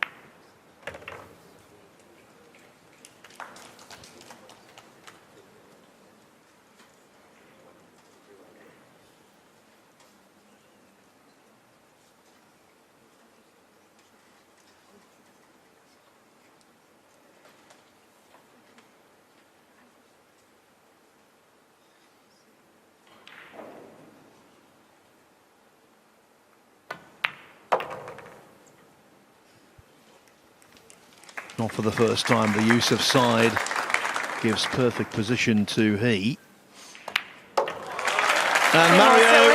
Not for the first time, the use of side gives perfect position to he. And Mario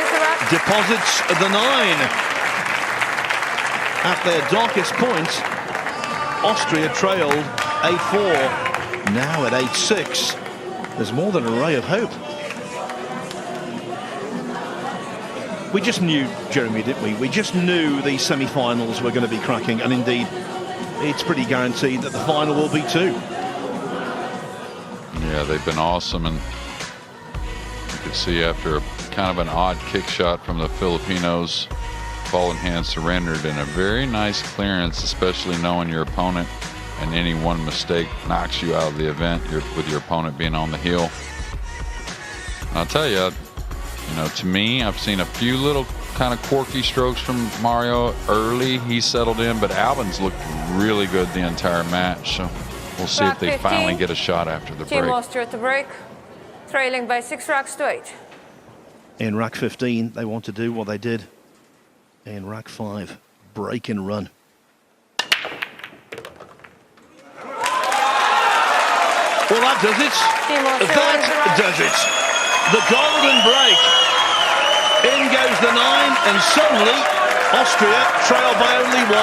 deposits the 9. At their darkest point, Austria trailed 8-4. Now at 8-6, there's more than a ray of hope. We just knew, Jeremy, didn't we? We just knew these semi-finals were going to be cracking, and indeed, it's pretty guaranteed that the final will be too. Yeah, they've been awesome, and you could see after kind of an odd kick shot from the Filipinos, ball in hand surrendered, and a very nice clearance, especially knowing your opponent, and any one mistake knocks you out of the event with your opponent being on the heel. And I'll tell you, to me, I've seen a few little kind of quirky strokes from Mario early. He settled in, but Albin's looked really good the entire match. So we'll see if they finally get a shot after the break. Team Austria at the break, trailing by 6 racks to 8. In rack 15, they want to do what they did in rack 5, break and run. Well, that does it. That does it. The golden break. In goes the 9, and suddenly Austria trail by only 1.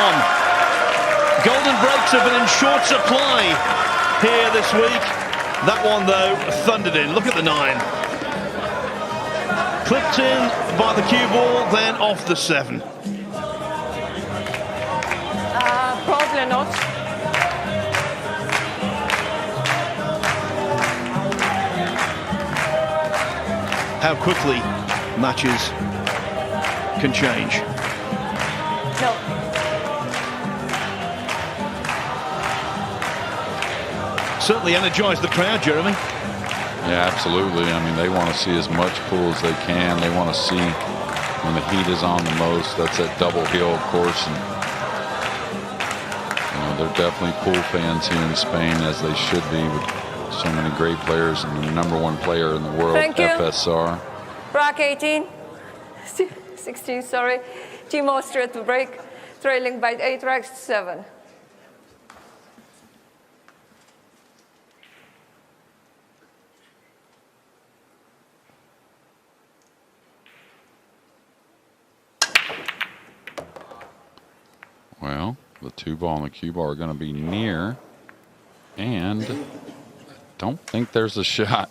Golden breaks have been in short supply here this week. That one, though, thundered in. Look at the 9. Clipped in by the cue ball, then off the 7. Probably not. How quickly matches can change. No. Certainly energised the crowd, Jeremy. Yeah, absolutely. I mean, they want to see as much pool as they can. They want to see when the heat is on the most. That's at double hill, of course. And, they're definitely pool fans here in Spain, as they should be, with so many great players and the #1 player in the world, FSR. Rack 16, sorry. Team Austria to break, trailing by 8 racks to 7. Well, The 2-ball and the cue ball are going to be near. And don't think there's a shot.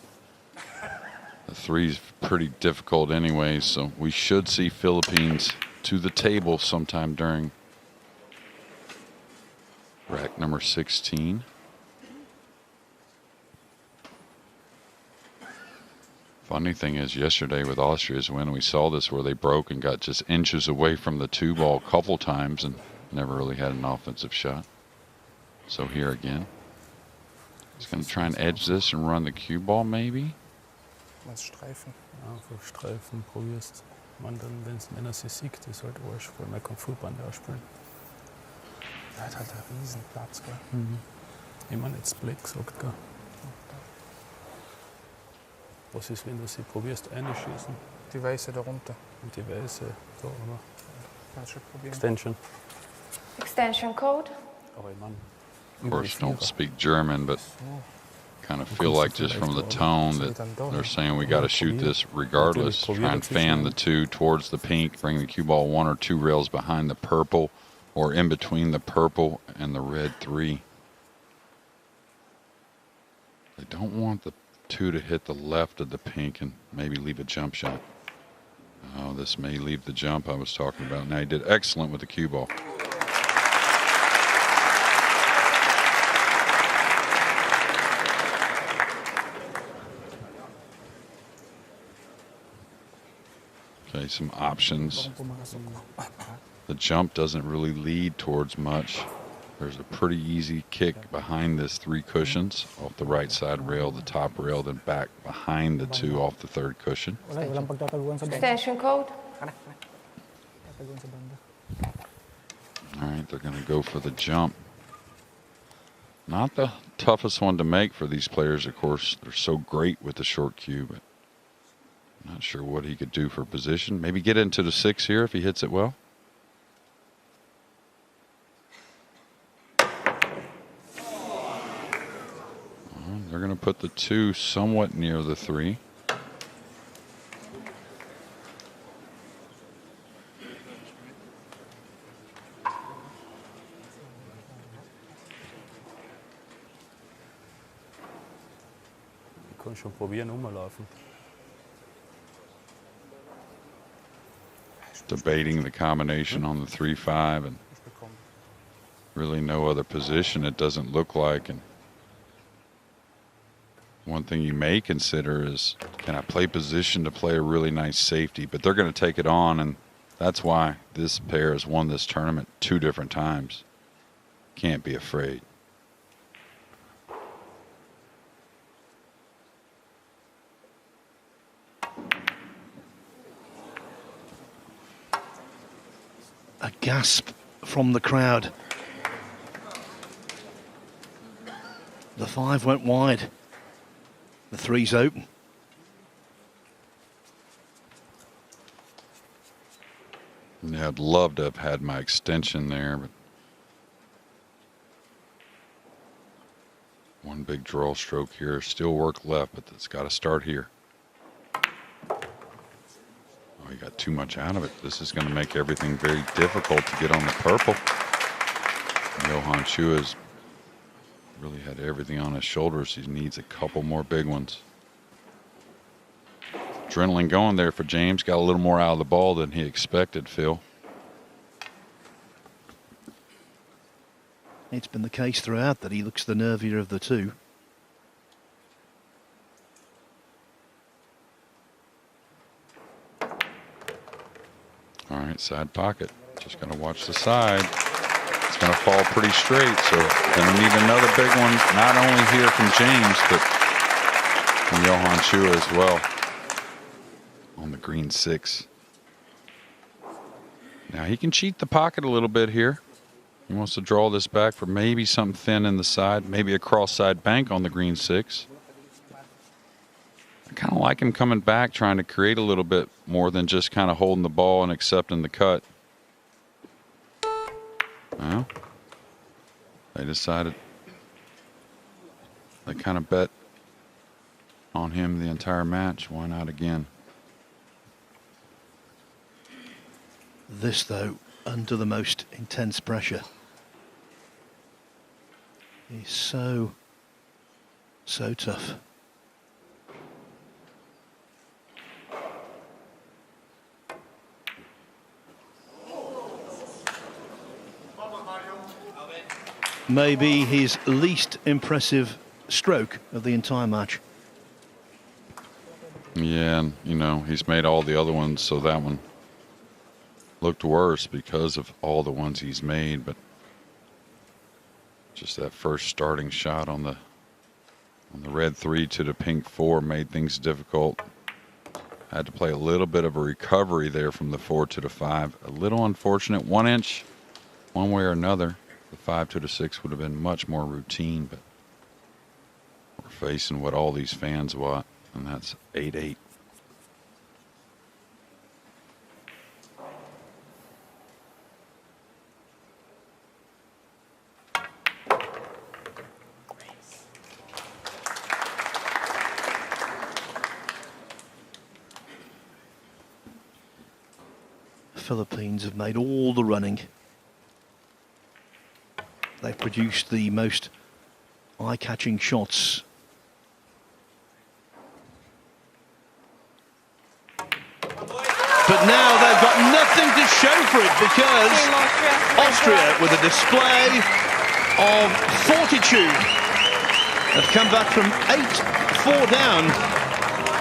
The 3's pretty difficult anyway, so we should see Philippines to the table sometime during rack number 16. Funny thing is, yesterday with Austria's win, we saw this where they broke and got just inches away from the 2-ball a couple times and never really had an offensive shot. So here again. He's going to try and edge this and run the cue ball, maybe? Was Streifen. Ja, für Streifen probierst man dann, wenn er sie siegt, ist halt Arsch, weil man kann Fußball da spielen. Er hat halt einen riesen Platz, gell? Ich meine, jetzt Blick gesagt, gell? Was ist, wenn du sie probierst einschießen? Die Weiße da runter. Und die Weiße da, oder? Kannst schon probieren. Extension. Extension code. Aber ich meine, Of course, don't speak German, but kind of feel like just from the tone that they're saying we got to shoot this regardless. Try and fan the 2 towards the pink, bring the cue ball 1 or 2 rails behind the purple or in between the purple and the red 3. They don't want the 2 to hit the left of the pink and maybe leave a jump shot. Oh, this may leave the jump I was talking about. Now he did excellent with the cue ball. Okay, some options. The jump doesn't really lead towards much. There's a pretty easy kick behind this 3 cushions off the right side rail, the top rail, then back behind the 2 off the 3rd cushion. Extension code. All right, they're going to go for the jump. Not the toughest one to make for these players, of course. They're so great with the short cue, but not sure what he could do for position. Maybe get into the 6 here if he hits it well. They're going to put the 2 somewhat near the 3. Ich kann schon probieren, umlaufen. Debating the combination on the 3-5 and really no other position it doesn't look like. And one thing you may consider is, can I play position to play a really nice safety? But they're going to take it on, and that's why this pair has won this tournament 2 different times. Can't be afraid. A gasp from the crowd. The 5 went wide. The 3's open. Yeah, I'd love to have had my extension there, but one big draw stroke here. Still work left, but it's got to start here. Oh, he got too much out of it. This is going to make everything very difficult to get on the purple. Johann Chua has really had everything on his shoulders. He needs a couple more big ones. Adrenaline going there for James. Got a little more out of the ball than he expected, Phil. It's been the case throughout that he looks the nervier of the 2. All right, side pocket. Just going to watch the side. It's going to fall pretty straight, so going to need another big one, not only here from James, but from Johann Chua as well on the green 6. Now he can cheat the pocket a little bit here. He wants to draw this back for maybe something thin in the side, maybe a cross-side bank on the green 6. I kind of like him coming back, trying to create a little bit more than just kind of holding the ball and accepting the cut. Well, they decided they kind of bet on him the entire match. Why not again? This, though, under the most intense pressure. He's so tough. Maybe his least impressive stroke of the entire match. Yeah, and you know, he's made all the other ones, so that one looked worse because of all the ones he's made, but just that first starting shot on the red 3 to the pink 4 made things difficult. Had to play a little bit of a recovery there from the 4 to the 5. A little unfortunate, 1 inch one way or another. The 5 to the 6 would have been much more routine, but we're facing what all these fans want, and that's 8-8. Philippines have made all the running. They've produced the most eye-catching shots. But now they've got nothing to show for it because Austria, with a display of fortitude, have come back from 8-4 down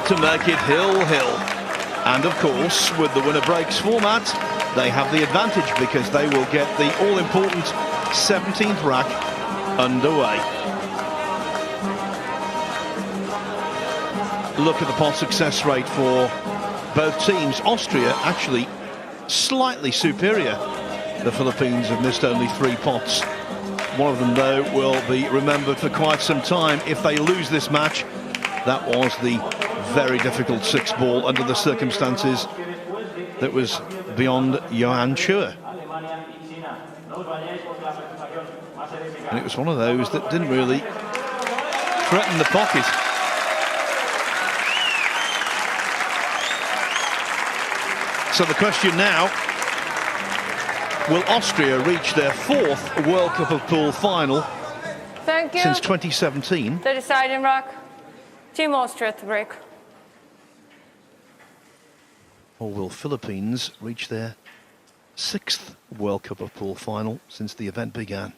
to make it hill-hill. And of course, with the winner breaks format, they have the advantage because they will get the all-important 17th rack underway. Look at the pot success rate for both teams. Austria actually slightly superior. The Philippines have missed only 3 pots. One of them, though, will be remembered for quite some time if they lose this match. That was the very difficult 6-ball under the circumstances that was beyond Johann Chua. And it was one of those that didn't really threaten the pocket. So the question now, will Austria reach their 4th World Cup of Pool final since 2017? The deciding rack, Team Austria to break. Or will Philippines reach their 6th World Cup of Pool final since the event began?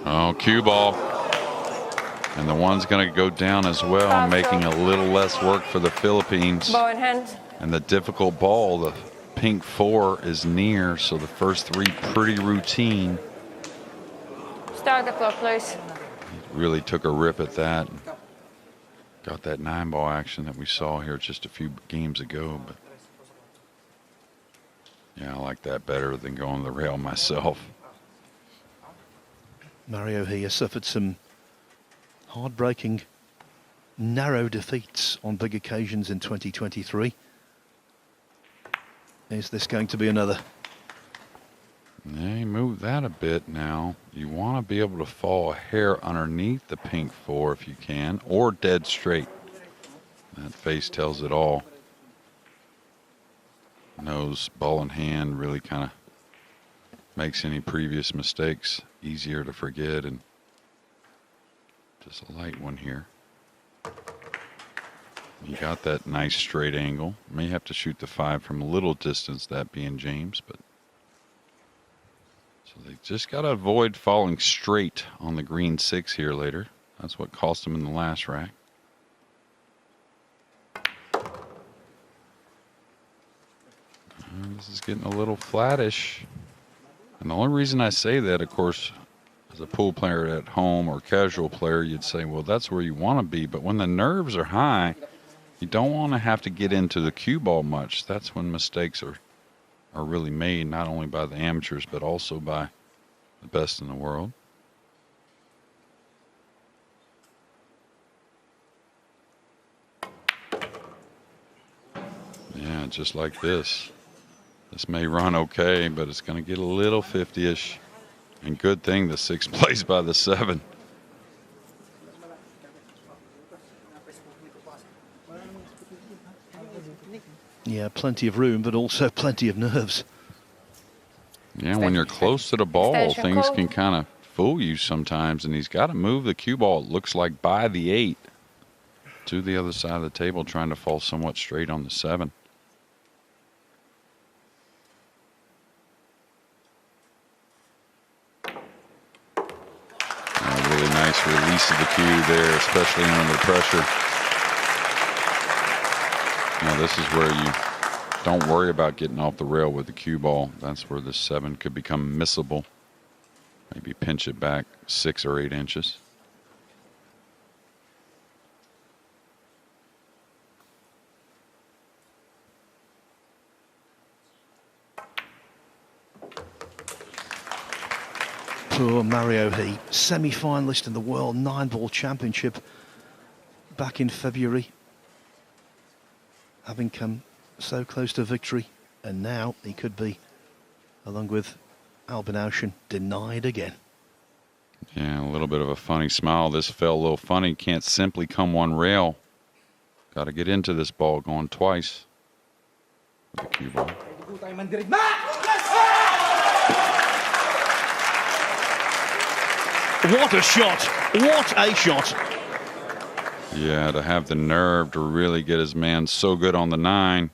Oh, cue ball. And the one's going to go down as well, making a little less work for the Philippines. Ball in hand. And the difficult ball, the pink 4 is near, so the first 3 pretty routine. Start the clock, please. Really took a rip at that. Got that 9-ball action that we saw here just a few games ago. But yeah, I like that better than going the rail myself. Mario here suffered some heartbreaking, narrow defeats on big occasions in 2023. Is this going to be another? Yeah, move that a bit now. You want to be able to fall a hair underneath the pink 4 if you can, or dead straight. That face tells it all. Knows ball in hand really kind of makes any previous mistakes easier to forget, and just a light one here. You got that nice straight angle. May have to shoot the 5 from a little distance, that being James, but so they just got to avoid falling straight on the green 6 here later. That's what cost them in the last rack. This is getting a little flattish. And the only reason I say that, of course, as a pool player at home or casual player, you'd say, well, that's where you want to be. But when the nerves are high, you don't want to have to get into the cue ball much. That's when mistakes are really made, not only by the amateurs, but also by the best in the world. Yeah, just like this. This may run okay, but it's going to get a little 50-ish. And good thing the 6 plays by the 7. Yeah, plenty of room, but also plenty of nerves. Yeah, when you're close to the ball, things can kind of fool you sometimes, and he's got to move the cue ball, it looks like, by the 8 to the other side of the table, trying to fall somewhat straight on the 7. A really nice release of the cue there, especially under pressure. Now this is where you don't worry about getting off the rail with the cue ball. That's where the 7 could become missable. Maybe pinch it back 6 or 8 inches. Poor Mario He, semi-finalist in the World 9-Ball Championship back in February. Having come so close to victory, and now he could be, along with Albin Oushan, denied again. Yeah, a little bit of a funny smile. This felt a little funny. Can't simply come one rail. Got to get into this ball going twice with the cue ball. What a shot! What a shot! Yeah, to have the nerve to really get his man so good on the 9.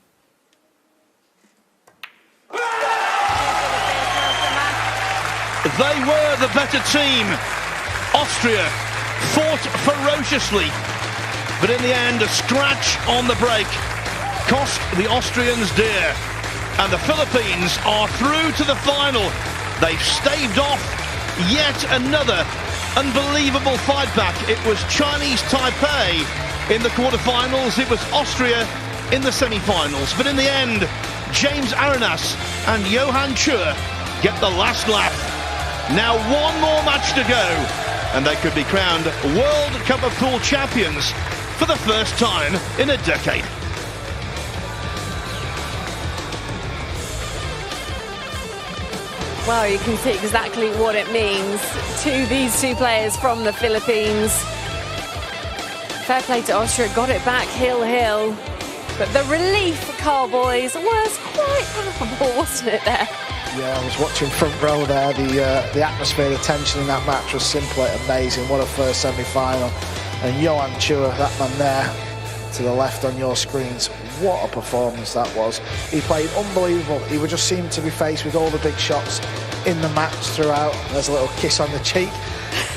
They were the better team. Austria fought ferociously, but in the end, a scratch on the break cost the Austrians dear. And the Philippines are through to the final. They've staved off yet another unbelievable fight back. It was Chinese Taipei in the quarterfinals. It was Austria in the semi-finals. But in the end, James Aranas and Johann Chua get the last laugh. Now one more match to go, and they could be crowned World Cup of Pool champions for the first time in a decade. Well, you can see exactly what it means to these two players from the Philippines. Fair play to Austria, got it back hill. But the relief, Cowboys, was quite palpable, wasn't it, there? Yeah, I was watching front row there. The atmosphere, the tension in that match was simply amazing. What a first semi-final. And Johann Chua, that man there to the left on your screens, what a performance that was. He played unbelievable. He would just seem to be faced with all the big shots in the match throughout. There's a little kiss on the cheek.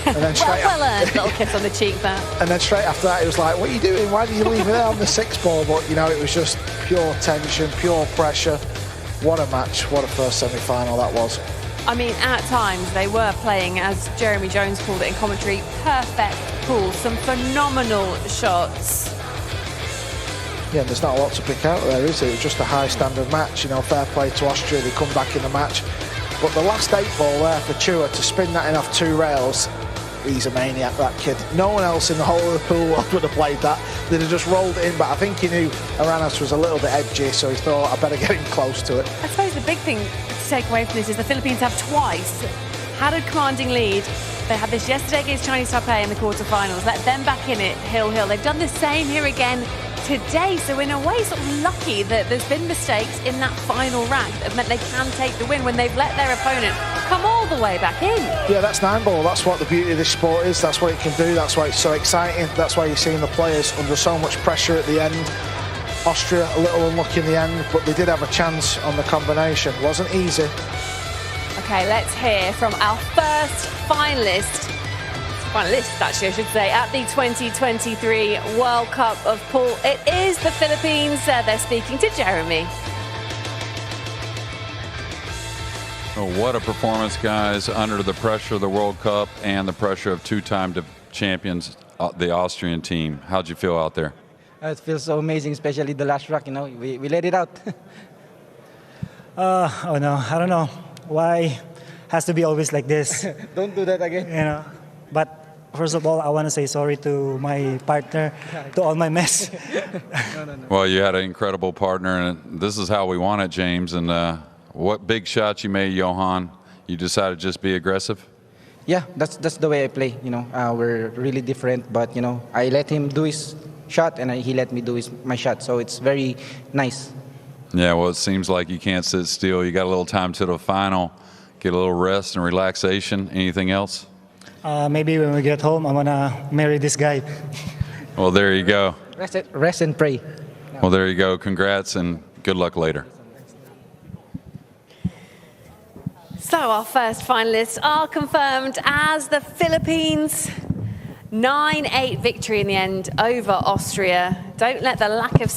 And then well earned, little kiss on the cheek there. And then straight after that, he was like, what are you doing? Why did you leave me there on the 6 ball? But, you know, it was just pure tension, pure pressure. What a match. What a first semi-final that was. I mean, at times they were playing, as Jeremy Jones called it in commentary, perfect pool. Some phenomenal shots. Yeah, there's not a lot to pick out there, is it? It was just a high standard match. You know, fair play to Austria, they come back in the match. But the last 8 ball there for Chua to spin that in off 2 rails, he's a maniac, that kid. No one else in the whole of the pool world would have played that. They'd have just rolled it in, but I think he knew Aranas was a little bit edgy, so he thought, I better get him close to it. I suppose the big thing to take away from this is the Philippines have twice had a commanding lead. They had this yesterday against Chinese Taipei in the quarterfinals. Let them back in it, hill. They've done the same here again today, so in a way sort of lucky that there's been mistakes in that final rack that have meant they can take the win when they've let their opponent come all the way back in. Yeah, that's 9 ball. That's what the beauty of this sport is. That's what it can do. That's why it's so exciting. That's why you're seeing the players under so much pressure at the end. Austria a little unlucky in the end, but they did have a chance on the combination. Wasn't easy. Okay, let's hear from our first finalists actually I should say, at the 2023 World Cup of Pool. It is the Philippines. They're speaking to Jeremy. Oh, what a performance, guys, under the pressure of the World Cup and the pressure of 2-time champions, the Austrian team. How'd you feel out there? It feels so amazing, especially the last rack, you know, we let it out. Oh no, I don't know why has to be always like this. Don't do that again. You know, but first of all, I want to say sorry to my partner, to all my mess. No. Well, you had an incredible partner, and this is how we want it, James. And what big shots you made, Johann. You decided to just be aggressive? Yeah, that's the way I play. You know, we're really different, but you know, I let him do his shot, and he let me do my shot. So it's very nice. Yeah, well, it seems like you can't sit still. You got a little time to the final, get a little rest and relaxation. Anything else? Maybe when we get home, I'm gonna marry this guy. Well, there you go. Rest and pray. Well, there you go. Congrats and good luck later. So our first finalists are confirmed as the Philippines. 9-8 victory in the end over Austria. Don't let the lack of